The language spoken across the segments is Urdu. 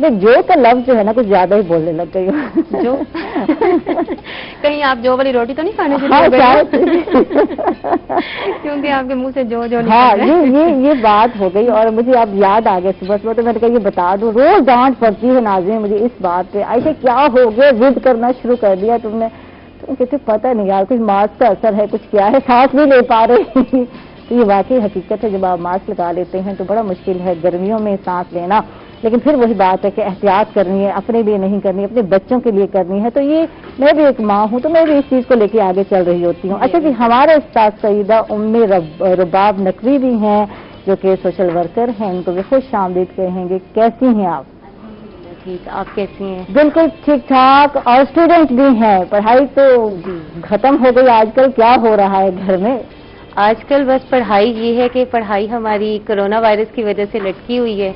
جو کا لفظ جو ہے نا کچھ زیادہ ہی بولنے لگ گئی ہوں. جو کہیں آپ جو والی روٹی تو نہیں کھانے شروع ہو گئے؟ کیونکہ آپ کے منہ سے جو ہاں یہ بات ہو گئی. اور مجھے اب یاد آ گیا صبح صبح تو میں نے کہا یہ بتا دوں, روز ڈانٹ پڑتی ہے ناظرین مجھے اس بات پہ. عائشہ کیا ہو گیا, ضد کرنا شروع کر دیا تم نے. تو کہتے پتہ نہیں یار کچھ ماسک کا اثر ہے, کچھ کیا ہے, سانس نہیں لے پا رہے. تو یہ واقعی حقیقت ہے, جب آپ ماسک لگا لیتے ہیں تو بڑا مشکل ہے گرمیوں میں سانس لینا. لیکن پھر وہی بات ہے کہ احتیاط کرنی ہے, اپنے لیے نہیں کرنی, اپنے بچوں کے لیے کرنی ہے. تو یہ میں بھی ایک ماں ہوں تو میں بھی اس چیز کو لے کے آگے چل رہی ہوتی ہوں. اچھا جی, ہمارے استاد سیدہ ام رباب نقوی بھی ہیں جو کہ سوشل ورکر ہیں, ان کو بھی خوش آمدید کہیں گے. کیسی ہیں آپ؟ ٹھیک, آپ کیسی ہیں؟ بالکل ٹھیک ٹھاک. اور اسٹوڈنٹ بھی ہیں, پڑھائی تو ختم ہو گئی آج کل, کیا ہو رہا ہے گھر میں؟ آج کل بس پڑھائی یہ ہے کہ پڑھائی ہماری کرونا وائرس کی وجہ سے لٹکی ہوئی ہے,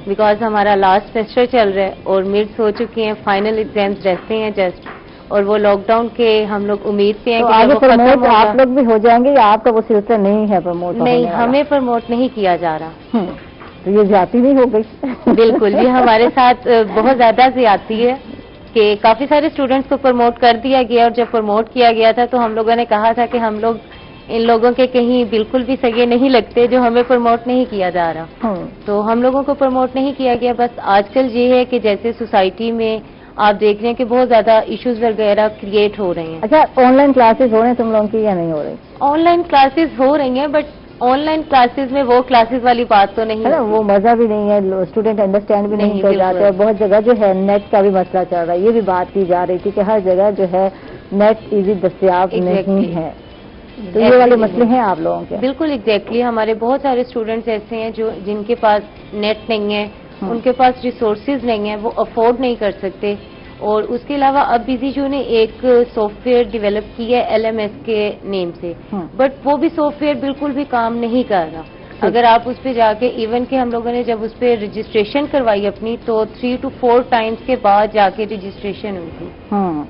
بیکاز ہمارا لاسٹ سیمسٹر چل رہا ہے اور مڈس ہو چکی ہیں, فائنل ایگزامز رہتے ہیں جسٹ, اور وہ لاک ڈاؤن کے ہم لوگ امید پہ ہیں کہ آگے پروموٹ آپ لوگ بھی ہو جائیں گے یا آپ کا وہ سلسلہ نہیں ہے پروموٹ؟ نہیں, ہمیں پروموٹ نہیں کیا جا رہا. تو یہ زیادتی نہیں ہو گئی؟ بالکل, یہ ہمارے ساتھ بہت زیادہ زیادتی ہے کہ کافی سارے اسٹوڈنٹس کو پروموٹ کر دیا گیا, اور جب پروموٹ کیا گیا تھا تو ہم لوگوں نے کہا تھا کہ ہم لوگ ان لوگوں کے کہیں بالکل بھی سگے نہیں لگتے جو ہمیں پروموٹ نہیں کیا جا رہا. تو ہم لوگوں کو پروموٹ نہیں کیا گیا. بس آج کل یہ ہے کہ جیسے سوسائٹی میں آپ دیکھ رہے ہیں کہ بہت زیادہ ایشوز وغیرہ کریٹ ہو رہے ہیں. اچھا, آن لائن کلاسز ہو رہے ہیں تم لوگوں کی یا نہیں ہو رہی؟ آن لائن کلاسز ہو رہی ہیں, بٹ آن لائن کلاسز میں وہ کلاسز والی بات تو نہیں ہے, وہ مزہ بھی نہیں ہے, اسٹوڈنٹ انڈرسٹینڈ بھی نہیں کر جاتے. اور بہت جگہ جو ہے نیٹ کا بھی مسئلہ چل رہا ہے, یہ بھی بات کی جا رہی تھی کہ ہر جگہ جو ہے نیٹ ایزی دستیاب نہیں ہے. تو یہ والے مسئلے ہیں آپ لوگوں کے؟ بالکل ایگزیکٹلی. ہمارے بہت سارے اسٹوڈنٹس ایسے ہیں جو جن کے پاس نیٹ نہیں ہے, ان کے پاس ریسورسز نہیں ہیں, وہ افورڈ نہیں کر سکتے. اور اس کے علاوہ اب BZU نے ایک سافٹ ویئر ڈیولپ کی ہے LMS کے نیم سے, بٹ وہ بھی سافٹ ویئر بالکل بھی کام نہیں کر رہا. اگر آپ اس پہ جا کے, ایون کہ ہم لوگوں نے جب اس پہ رجسٹریشن کروائی اپنی, تو 3 to 4 ٹائمز کے بعد جا کے رجسٹریشن ہوئی تھی.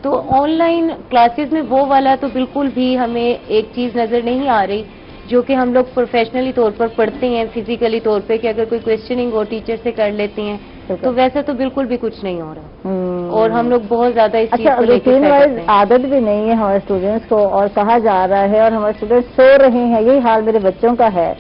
تو آن لائن کلاسز میں وہ والا تو بالکل بھی ہمیں ایک چیز نظر نہیں آ رہی جو کہ ہم لوگ پروفیشنلی طور پر پڑھتے ہیں, فزیکلی طور پہ کہ اگر کوئی کوشچننگ ہو ٹیچر سے کر لیتے ہیں, تو ویسا تو بالکل بھی کچھ نہیں ہو رہا. اور ہم لوگ بہت زیادہ اس چیز کو لے کے عادت بھی نہیں ہے ہمارے اسٹوڈینٹس کو, اور کہا جا رہا ہے اور ہمارے اسٹوڈینٹس سو رہے ہیں. یہی حال میرے بچوں کا ہے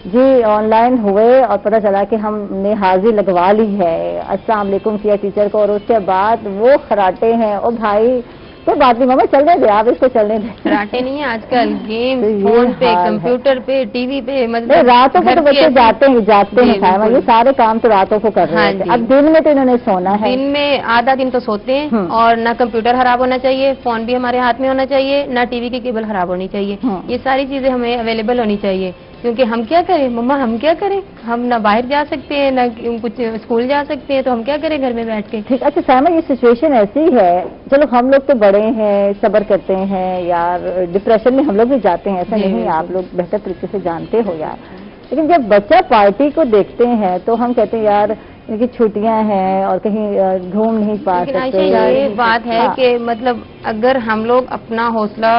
جی. آن لائن ہوئے اور پتہ چلا کہ ہم نے حاضری لگوا لی ہے, السلام علیکم کیا ٹیچر کو, اور اس کے بعد وہ خراٹے ہیں. اور بھائی کوئی بات نہیں ماما, چلنے دیں آپ, اس کو چلنے دیں. خراٹے نہیں ہیں آج کل, گیم فون پہ, کمپیوٹر پہ, ٹی وی پہ, مطلب راتوں کو تو بچے جاتے ہیں یہ سارے کام تو راتوں کو کر رہے ہیں. اب دن میں تو انہوں نے سونا ہے, دن میں آدھا دن تو سوتے ہیں. اور نہ کمپیوٹر خراب ہونا چاہیے, فون بھی ہمارے ہاتھ میں ہونا چاہیے, نہ ٹی وی کی کیبل خراب ہونی چاہیے. یہ ساری چیزیں ہمیں اویلیبل ہونی چاہیے, کیونکہ ہم کیا کریں مما, ہم کیا کریں, ہم نہ باہر جا سکتے ہیں نہ کچھ اسکول جا سکتے ہیں, تو ہم کیا کریں گھر میں بیٹھ کے. اچھا سائمہ, یہ سچویشن ایسی ہے, چلو ہم لوگ تو بڑے ہیں, صبر کرتے ہیں یار, ڈپریشن میں ہم لوگ بھی جاتے ہیں, ایسا نہیں, آپ لوگ بہتر طریقے سے جانتے ہو یار. لیکن جب بچہ پارٹی کو دیکھتے ہیں تو ہم کہتے ہیں یار ان کی چھٹیاں ہیں اور کہیں گھوم نہیں پا سکتے. یہ بات ہے کہ مطلب اگر ہم لوگ اپنا حوصلہ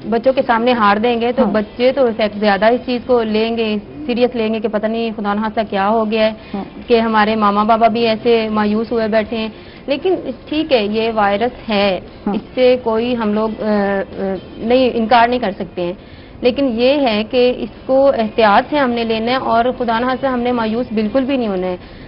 بچوں کے سامنے ہار دیں گے تو بچے تو زیادہ اس چیز کو لیں گے, سیریس لیں گے کہ پتہ نہیں خدا نخواستہ کیا ہو گیا ہے, کہ ہمارے ماما بابا بھی ایسے مایوس ہوئے بیٹھے ہیں. لیکن ٹھیک ہے, یہ وائرس ہے, اس سے کوئی ہم لوگ نہیں انکار نہیں کر سکتے ہیں, لیکن یہ ہے کہ اس کو احتیاط سے ہم نے لینا ہے, اور خدا نخواستہ ہم نے مایوس بالکل بھی نہیں ہونا ہے.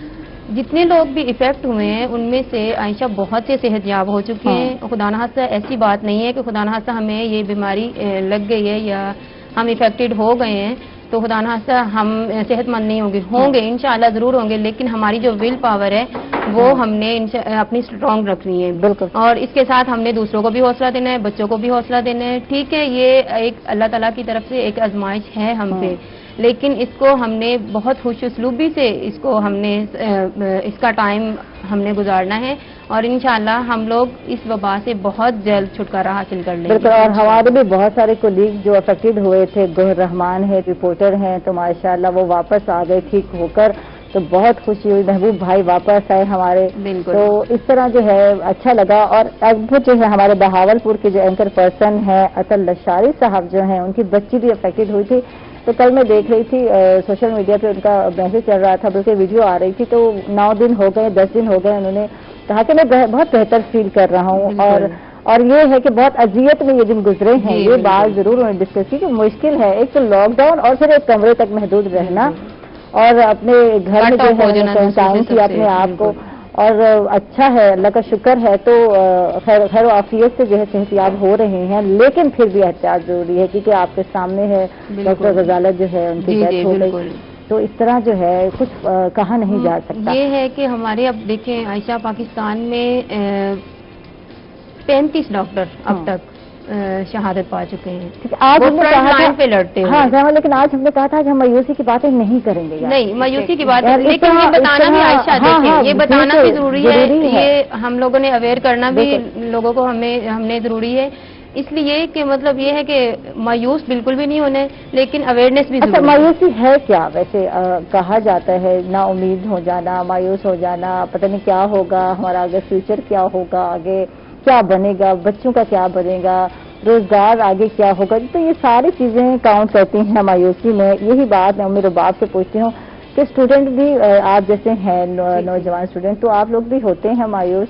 جتنے لوگ بھی افیکٹ ہوئے ہیں ان میں سے عائشہ بہت سے صحت یاب ہو چکے ہیں. خدا نخواستہ ایسی بات نہیں ہے کہ خدا نخواستہ ہمیں یہ بیماری لگ گئی ہے یا ہم افیکٹڈ ہو گئے ہیں تو خدا نخواستہ ہم صحت مند نہیں ہوں گے انشاءاللہ ضرور ہوں گے, لیکن ہماری جو ول پاور ہے وہ ہم نے اپنی اسٹرانگ رکھنی ہے. بالکل. اور اس کے ساتھ ہم نے دوسروں کو بھی حوصلہ دینا ہے, بچوں کو بھی حوصلہ دینا ہے. ٹھیک ہے, یہ ایک اللہ تعالیٰ کی طرف سے ایک آزمائش ہے ہم پہ, لیکن اس کو ہم نے بہت خوش اسلوبی سے اس کو ہم نے اس کا ٹائم ہم نے گزارنا ہے, اور انشاءاللہ ہم لوگ اس وبا سے بہت جلد چھٹکارا حاصل کر لیں گے. بالکل. اور ہمارے بھی بہت سارے کولیگ جو افیکٹڈ ہوئے تھے, گوہر رحمان ہے, رپورٹر ہیں, تو ماشاءاللہ وہ واپس آ گئے ٹھیک ہو کر, تو بہت خوشی ہوئی. محبوب بھائی واپس آئے ہمارے, تو اس طرح جو ہے اچھا لگا. اور اب جو ہے ہمارے بہاولپور کے جو اینکر پرسن ہیں اطل لشاری صاحب جو ہیں, ان کی بچی بھی افیکٹڈ ہوئی تھی. تو کل میں دیکھ رہی تھی سوشل میڈیا پہ ان کا میسج چل رہا تھا، بلکہ ویڈیو آ رہی تھی، تو 9 دن ہو گئے 10 دن ہو گئے، انہوں نے کہا کہ میں بہت بہتر فیل کر رہا ہوں، اور یہ ہے کہ بہت اذیت میں یہ دن گزرے ہیں، یہ بات ضرور انہوں نے ڈسکس کی کہ مشکل ہے ایک تو لاک ڈاؤن اور پھر ایک کمرے تک محدود رہنا اور اپنے گھر میں جو ہے کوارنٹائن کیا اپنے آپ کو، اور اچھا ہے اللہ کا شکر ہے، تو خیر و عافیت سے جو ہے صحتیاب ہو رہے ہیں، لیکن پھر بھی احتیاط ضروری ہے کیونکہ آپ کے سامنے ہے ڈاکٹر غزالت جو ہے ان کی ڈیتھ ہو گئی، تو اس طرح جو ہے کچھ کہا نہیں جا سکتا۔ یہ ہے کہ ہمارے اب دیکھیں عائشہ پاکستان میں 35 ڈاکٹر اب تک شہادت پا چکے ہیں، آج ہم نے کہا پہ لڑتے ہیں، ہاں لیکن آج ہم نے کہا تھا کہ ہم مایوسی کی باتیں نہیں کریں گے، نہیں مایوسی کی بات، لیکن یہ بتانا بھی عائشہ دیکھیں یہ بتانا بھی ضروری ہے، یہ ہم لوگوں نے اویئر کرنا بھی لوگوں کو ہم نے ضروری ہے، اس لیے کہ مطلب یہ ہے کہ مایوس بالکل بھی نہیں ہونے، لیکن اویئرنیس بھی ضروری ہے۔ مایوسی ہے کیا ویسے؟ کہا جاتا ہے نا امید ہو جانا، مایوس ہو جانا، پتہ نہیں کیا ہوگا ہمارا آگے فیوچر، کیا ہوگا آگے، کیا بنے گا، بچوں کا کیا بنے گا، روزگار آگے کیا ہوگا، تو یہ ساری چیزیں کاؤنٹ کرتی ہیں مایوسی میں۔ یہی بات میں امیر رباب سے پوچھتی ہوں کہ اسٹوڈنٹ بھی آپ جیسے ہیں نوجوان اسٹوڈنٹ، تو آپ لوگ بھی ہوتے ہیں مایوس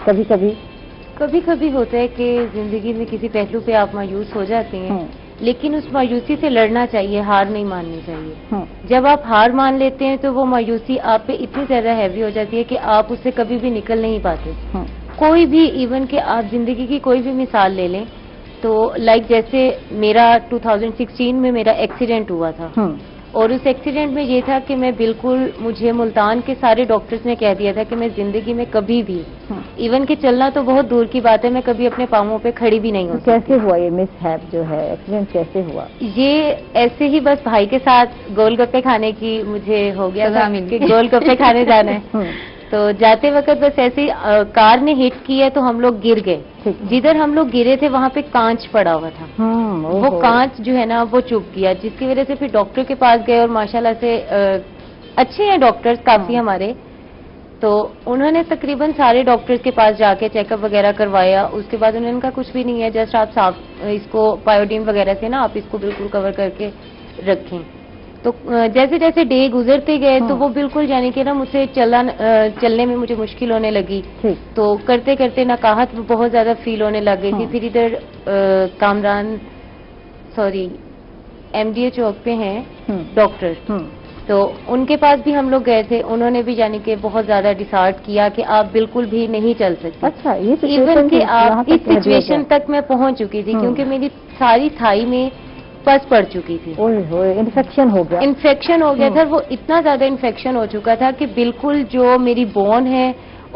کبھی کبھی ہوتا ہے کہ زندگی میں کسی پہلو پہ آپ مایوس ہو جاتے ہیں، لیکن اس مایوسی سے لڑنا چاہیے، ہار نہیں ماننی چاہیے۔ جب آپ ہار مان لیتے ہیں تو وہ مایوسی آپ پہ اتنی زیادہ ہیوی ہو جاتی ہے کہ آپ اس سے کبھی بھی نکل نہیں پاتے۔ کوئی بھی ایون کہ آپ زندگی کی کوئی بھی مثال لے لیں تو جیسے میرا 2016 میں میرا ایکسیڈنٹ ہوا تھا، اور اس ایکسیڈنٹ میں یہ تھا کہ میں بالکل، مجھے ملتان کے سارے ڈاکٹرز نے کہہ دیا تھا کہ میں زندگی میں کبھی بھی ایون کہ چلنا تو بہت دور کی بات ہے، میں کبھی اپنے پاؤں پہ کھڑی بھی نہیں ہو سکتی۔ کیسے ہوا یہ مس ہیپ جو ہے، ایکسیڈنٹ کیسے ہوا؟ یہ ایسے ہی بس بھائی کے ساتھ گول گپے کھانے کی مجھے ہو گیا تھا کہ گول گپے کھانے جانا ہے، تو جاتے وقت بس ایسے ہی کار نے ہٹ کیا تو ہم لوگ گر گئے، جدھر ہم لوگ گرے تھے وہاں پہ کانچ پڑا ہوا تھا، وہ کانچ جو ہے نا وہ چپ گیا، جس کی وجہ سے پھر ڈاکٹر کے پاس گئے، اور ماشاءاللہ سے اچھے ہیں ڈاکٹرز کافی ہمارے، تو انہوں نے تقریباً سارے ڈاکٹرز کے پاس جا کے چیک اپ وغیرہ کروایا، اس کے بعد انہوں نے کہا کچھ بھی نہیں ہے، جسٹ آپ صاف اس کو پائیوڈین وغیرہ سے نا آپ اس کو بالکل کور کر کے رکھیں۔ تو جیسے جیسے ڈے گزرتے گئے تو وہ بالکل یعنی کہ نا مجھ سے چلنے میں مجھے مشکل ہونے لگی، تو کرتے کرتے نقاہت بہت زیادہ فیل ہونے لگ گئی تھی۔ پھر ادھر ایم ڈی اے چوک پہ ہیں ڈاکٹر، تو ان کے پاس بھی ہم لوگ گئے تھے، انہوں نے بھی یعنی کہ بہت زیادہ ڈسارٹ کیا کہ آپ بالکل بھی نہیں چل سکتے۔ اچھا، ایون کہ آپ اس سچویشن تک میں پہنچ چکی تھی کیونکہ میری ساری تھائی میں پس پڑ چکی تھی، انفیکشن ہو گیا تھا، وہ اتنا زیادہ انفیکشن ہو چکا تھا کہ بالکل جو میری بون ہے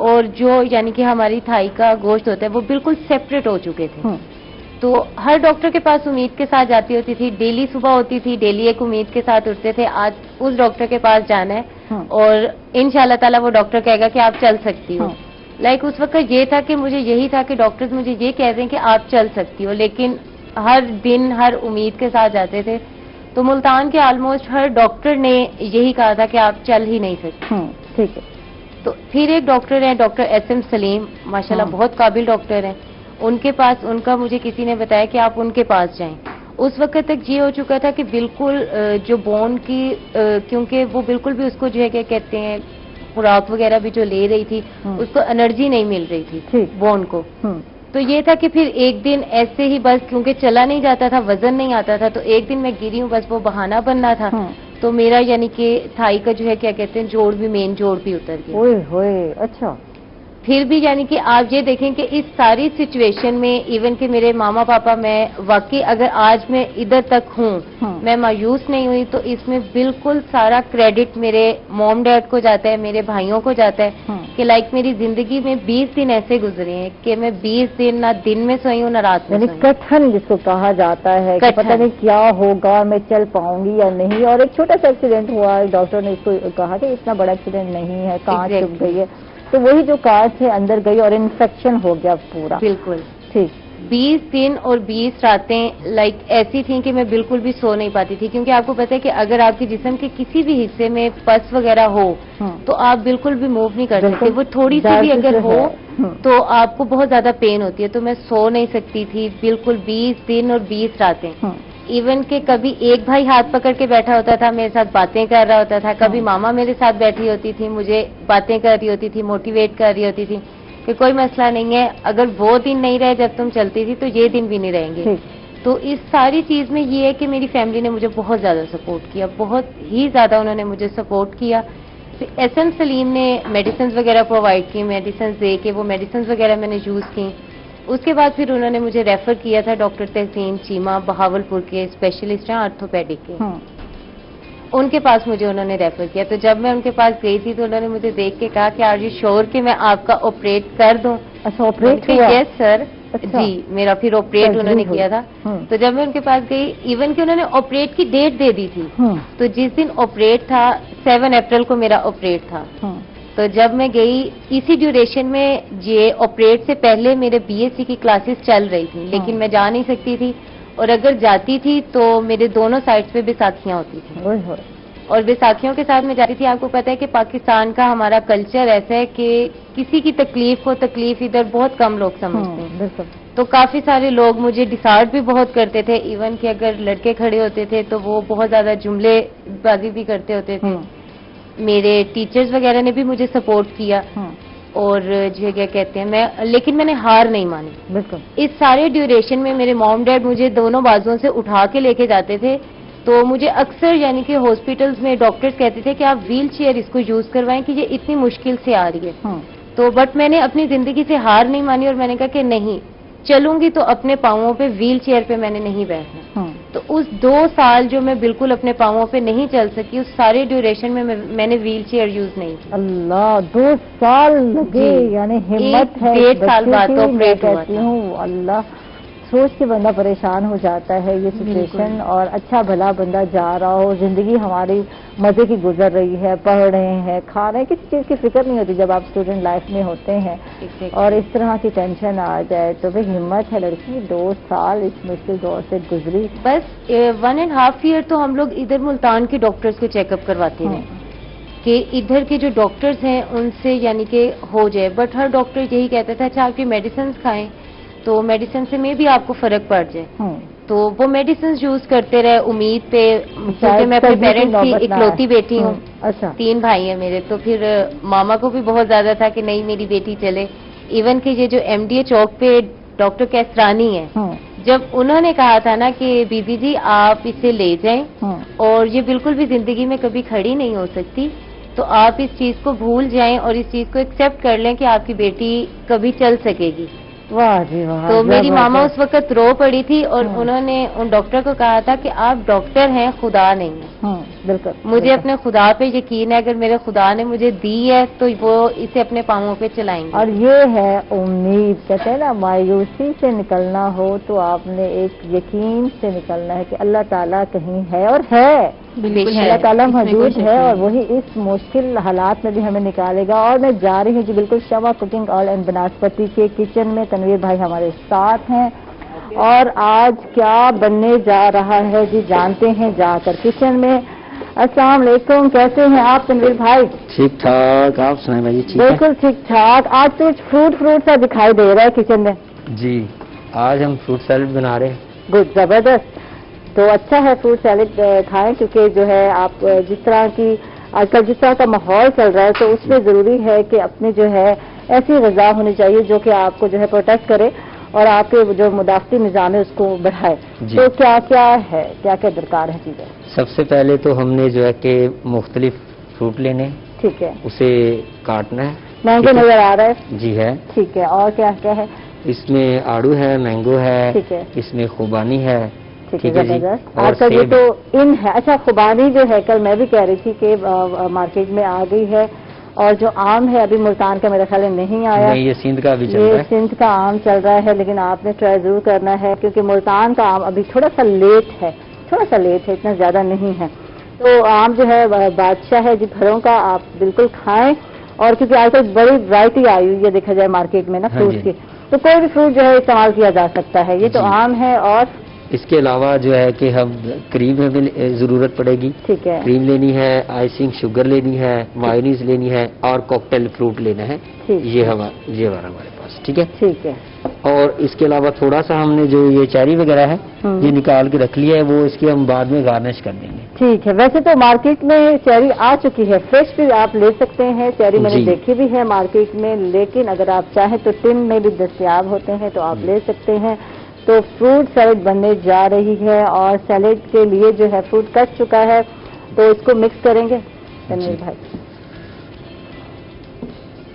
اور جو یعنی کہ ہماری تھائی کا گوشت ہوتا ہے وہ بالکل سیپریٹ ہو چکے تھے۔ تو ہر ڈاکٹر کے پاس امید کے ساتھ جاتی ہوتی تھی، ڈیلی صبح ہوتی تھی، ڈیلی ایک امید کے ساتھ اٹھتے تھے آج اس ڈاکٹر کے پاس جانا ہے اور انشاءاللہ تعالیٰ وہ ڈاکٹر کہے گا کہ آپ چل سکتی ہو۔ اس وقت یہ تھا کہ مجھے یہی تھا کہ ڈاکٹرز مجھے یہ کہہ دیں کہ آپ چل سکتی ہو، لیکن ہر دن ہر امید کے ساتھ جاتے تھے، تو ملتان کے آلموسٹ ہر ڈاکٹر نے یہی کہا تھا کہ آپ چل ہی نہیں سکتے۔ ٹھیک ہے، تو پھر ایک ڈاکٹر ہیں ڈاکٹر ایس ایم سلیم، ماشاءاللہ بہت قابل ڈاکٹر ہیں، ان کے پاس ان کا مجھے کسی نے بتایا کہ آپ ان کے پاس جائیں۔ اس وقت تک یہ ہو چکا تھا کہ بالکل جو بون کی کیونکہ وہ بالکل بھی اس کو جو ہے کیا کہتے ہیں خوراک وغیرہ بھی جو لے رہی تھی اس کو انرجی نہیں مل رہی تھی بون کو، تو یہ تھا کہ پھر ایک دن ایسے ہی بس کیونکہ چلا نہیں جاتا تھا، وزن نہیں آتا تھا، تو ایک دن میں گری ہوں، بس وہ بہانہ بننا تھا، تو میرا یعنی کہ تھائی کا جو ہے کیا کہتے ہیں جوڑ بھی، مین جوڑ بھی اتر گیا۔ اچھا، پھر بھی یعنی کہ آپ یہ دیکھیں کہ اس ساری سچویشن میں ایون کہ میرے ماما پاپا، میں واقعی اگر آج میں ادھر تک ہوں میں مایوس نہیں ہوئی، تو اس میں بالکل سارا کریڈٹ میرے موم ڈیڈ کو جاتا ہے، میرے بھائیوں کو جاتا ہے کہ میری زندگی میں 20 دن ایسے گزرے ہیں کہ میں 20 دن نہ دن میں سوئی ہوں نہ رات میں سوئی ہوں۔ کٹھن جس کو کہا جاتا ہے کہ پتہ نہیں کیا ہوگا، میں چل پاؤں گی یا نہیں، اور ایک چھوٹا سا ایکسیڈنٹ ہوا، ڈاکٹر نے اس کو کہا کہ اتنا بڑا ایکسیڈنٹ نہیں ہے، کانچ چپ گئی ہے، تو وہی جو کانچ ہے اندر گئی اور انفیکشن ہو گیا پورا۔ بالکل ٹھیک، 20 دن اور 20 راتیں ایسی تھیں کہ میں بالکل بھی سو نہیں پاتی تھی، کیونکہ آپ کو پتا ہے کہ اگر آپ کے جسم کے کسی بھی حصے میں پس وغیرہ ہو تو آپ بالکل بھی موو نہیں کر سکتے، وہ تھوڑی سی بھی اگر ہو تو آپ کو بہت زیادہ پین ہوتی ہے، تو میں سو نہیں سکتی تھی بالکل 20 دن اور 20 راتیں۔ ایون کہ کبھی ایک بھائی ہاتھ پکڑ کے بیٹھا ہوتا تھا، میرے ساتھ باتیں کر رہا ہوتا تھا، کبھی ماما میرے ساتھ بیٹھی ہوتی تھی، مجھے باتیں کر رہی ہوتی تھی، موٹیویٹ کر رہی ہوتی تھی کہ کوئی مسئلہ نہیں ہے، اگر وہ دن نہیں رہے جب تم چلتی تھی تو یہ دن بھی نہیں رہیں گے. تو اس ساری چیز میں یہ ہے کہ میری فیملی نے مجھے بہت زیادہ سپورٹ کیا، بہت ہی زیادہ انہوں نے مجھے سپورٹ کیا. ایس ایم سلیم نے میڈیسنز وغیرہ پرووائڈ کی، میڈیسنز دے کے وہ میڈیسنز وغیرہ میں نے یوز کی. اس کے بعد پھر انہوں نے مجھے ریفر کیا تھا ڈاکٹر تحسین چیمہ، بہاولپور کے اسپیشلسٹ ہیں آرتھوپیڈک کے، ان کے پاس مجھے انہوں نے ریفر کیا. تو جب میں ان کے پاس گئی تھی تو انہوں نے مجھے دیکھ کے کہا کہ آر یو شیور کہ میں آپ کا آپریٹ کر دوں؟ اچھا آپریٹ کیا؟ یس سر. جی میرا پھر آپریٹ انہوں نے کیا تھا. تو جب میں ان کے پاس گئی، ایون کہ انہوں نے آپریٹ کی ڈیٹ دے دی تھی، تو جس دن آپریٹ تھا 7 اپریل کو میرا آپریٹ تھا. تو جب میں گئی اسی ڈیوریشن میں یہ آپریٹ سے پہلے میرے بی ایس سی کی کلاسز چل رہی تھیں، لیکن میں جا نہیں سکتی تھی، اور اگر جاتی تھی تو میرے دونوں سائڈ پہ بیساکھیاں ہوتی تھیں، اور بیساکھیوں کے ساتھ میں جاتی تھی. آپ کو پتا ہے کہ پاکستان کا ہمارا کلچر ایسا ہے کہ کسی کی تکلیف کو تکلیف ادھر بہت کم لوگ سمجھتے ہیں. تو کافی سارے لوگ مجھے ڈسارڈ بھی بہت کرتے تھے، ایون کہ اگر لڑکے کھڑے ہوتے تھے تو وہ بہت زیادہ جملے بازی بھی کرتے ہوتے تھے. میرے ٹیچرز وغیرہ نے بھی مجھے سپورٹ کیا، اور جو کیا کہتے ہیں لیکن میں نے ہار نہیں مانی. بالکل اس سارے ڈیوریشن میں میرے موم ڈیڈ مجھے دونوں بازوؤں سے اٹھا کے لے کے جاتے تھے. تو مجھے اکثر یعنی کہ ہاسپٹلز میں ڈاکٹرز کہتے تھے کہ آپ ویل چیئر اس کو یوز کروائیں کہ یہ اتنی مشکل سے آ رہی ہے. تو بٹ میں نے اپنی زندگی سے ہار نہیں مانی، اور میں نے کہا کہ نہیں چلوں گی تو اپنے پاؤں پہ، ویل چیئر پہ میں نے نہیں بیٹھنا. تو اس 2 سال جو میں بالکل اپنے پاؤں پہ نہیں چل سکی، اس سارے ڈیوریشن میں نے ویل چیئر یوز نہیں کی. اللہ 2 سال لگے، یعنی ہمت ہے. 1.5 سال بعد آپریٹ ہوا تھا. اللہ سوچ کے بندہ پریشان ہو جاتا ہے یہ سچویشن. اور اچھا بھلا بندہ جا رہا ہو، زندگی ہماری مزے کی گزر رہی ہے، پڑھ رہے ہیں، کھا رہے ہیں، کسی چیز کی فکر نہیں ہوتی جب آپ اسٹوڈنٹ لائف میں ہوتے ہیں، اور اس طرح کی ٹینشن آ جائے تو بھائی ہمت ہے لڑکی. 2 سال اس مشکل دور سے گزری. بس 1.5 ایئر تو ہم لوگ ادھر ملتان کے ڈاکٹرز کو چیک اپ کرواتے ہیں کہ ادھر کے جو ڈاکٹرز ہیں ان سے یعنی کہ ہو جائے. بٹ ہر ڈاکٹر یہی کہتا تھا اچھا آپ کی میڈیسنز کھائیں تو میڈیسن سے میں بھی آپ کو فرق پڑ جائے. تو وہ میڈیسنز یوز کرتے رہے امید پہ، کیونکہ میں اپنے پیرنٹس کی اکلوتی بیٹی ہوں. 3 بھائی ہیں میرے، تو پھر ماما کو بھی بہت زیادہ تھا کہ نہیں میری بیٹی چلے. ایون کہ یہ جو ایم ڈی اے چوک پہ ڈاکٹر کیسرانی ہے، جب انہوں نے کہا تھا نا کہ بی بی جی آپ اسے لے جائیں اور یہ بالکل بھی زندگی میں کبھی کھڑی نہیں ہو سکتی، تو آپ اس چیز کو بھول جائیں اور اس چیز کو ایکسپٹ کر لیں کہ آپ کی بیٹی کبھی چل سکے گی. واہ جی واہ. تو میری ماما اس وقت رو پڑی تھی، اور انہوں نے ان ڈاکٹر کو کہا تھا کہ آپ ڈاکٹر ہیں، خدا نہیں ہے. بالکل مجھے اپنے خدا پہ یقین ہے، اگر میرے خدا نے مجھے دی ہے تو وہ اسے اپنے پاؤں پہ چلائیں گے. اور یہ ہے امید. کہتے ہیں نا مایوسی سے نکلنا ہو تو آپ نے ایک یقین سے نکلنا ہے کہ اللہ تعالیٰ کہیں ہے، اور ہے اللہ تعالیٰ موجود ہے، اور وہی اس مشکل حالات میں بھی ہمیں نکالے گا. اور میں جا رہی ہوں جی بالکل شمع کوکنگ آل اینڈ بناسپتی کے کچن میں. تنویر بھائی ہمارے ساتھ ہیں، اور آج کیا بننے جا رہا ہے جی جانتے ہیں جا کر کچن میں. السلام علیکم، کیسے ہیں آپ تنویر بھائی؟ ٹھیک ٹھاک، آپ سنائیں بھائی؟ جی بالکل ٹھیک ٹھاک. آج تو فروٹ سا دکھائی دے رہا ہے کچن میں. جی آج ہم فروٹ سیلڈ بنا رہے ہیں. گڈ، زبردست. تو اچھا ہے فروٹ سیلڈ کھائیں، کیونکہ جو ہے آپ جس طرح کی آج کل جس طرح کا ماحول چل رہا ہے تو اس میں ضروری ہے کہ اپنے جو ہے ایسی غذا ہونی چاہیے جو کہ آپ کو جو ہے پروٹیکٹ کرے اور آپ کے جو مدافعتی نظام ہے اس کو بڑھائے. تو کیا کیا ہے، کیا کیا درکار ہے چیزیں؟ سب سے پہلے تو ہم نے جو ہے کہ مختلف فروٹ لینے، ٹھیک ہے، اسے کاٹنا ہے. مینگو نظر آ رہا ہے؟ جی ہے. ٹھیک ہے، اور کیا کیا ہے؟ اس میں آڑو ہے، مینگو ہے، ٹھیک ہے، اس میں خوبانی ہے. ٹھیک ہے جی. آج کل یہ تو ان ہے. اچھا خوبانی جو ہے کل میں بھی کہہ رہی تھی کہ مارکیٹ میں آ گئی ہے، اور جو آم ہے ابھی ملتان کا میرا خیال نہیں آیا. یہ سندھ کا بھی چل رہا ہے. یہ سندھ کا آم چل رہا ہے، لیکن آپ نے ٹرائی ضرور کرنا ہے کیونکہ ملتان کا آم ابھی تھوڑا سا لیٹ ہے، اتنا زیادہ نہیں ہے. تو آم جو ہے بادشاہ ہے جی پھلوں کا، آپ بالکل کھائیں. اور کیونکہ آج کل بڑی ورائٹی آئی ہوئی ہے دیکھا جائے مارکیٹ میں نا فروٹ کی، تو کوئی بھی فروٹ جو ہے استعمال کیا جا سکتا ہے. یہ تو عام ہے. اور اس کے علاوہ جو ہے کہ ہم کریم ہمیں ضرورت پڑے گی. ٹھیک ہے. کریم لینی ہے، آئسنگ شوگر لینی ہے، مایونیز لینی ہے، اور کوکٹیل فروٹ لینا ہے. یہ ہمارا ہمارے پاس. ٹھیک ہے. ٹھیک ہے. اور اس کے علاوہ تھوڑا سا ہم نے جو یہ چیری وغیرہ ہے یہ نکال کے رکھ لیا ہے، وہ اس کی ہم بعد میں گارنش کر دیں گے. ٹھیک ہے. ویسے تو مارکیٹ میں چیری آ چکی ہے، فریش بھی آپ لے سکتے ہیں. چیری میں نے دیکھی بھی ہے مارکیٹ میں، لیکن اگر آپ چاہیں تو ٹن میں بھی دستیاب ہوتے ہیں تو آپ لے سکتے ہیں. تو فروٹ سیلیڈ بننے جا رہی ہے اور سیلیڈ کے لیے جو ہے فروٹ کٹ چکا ہے، تو اس کو مکس کریں گے تنویر بھائی.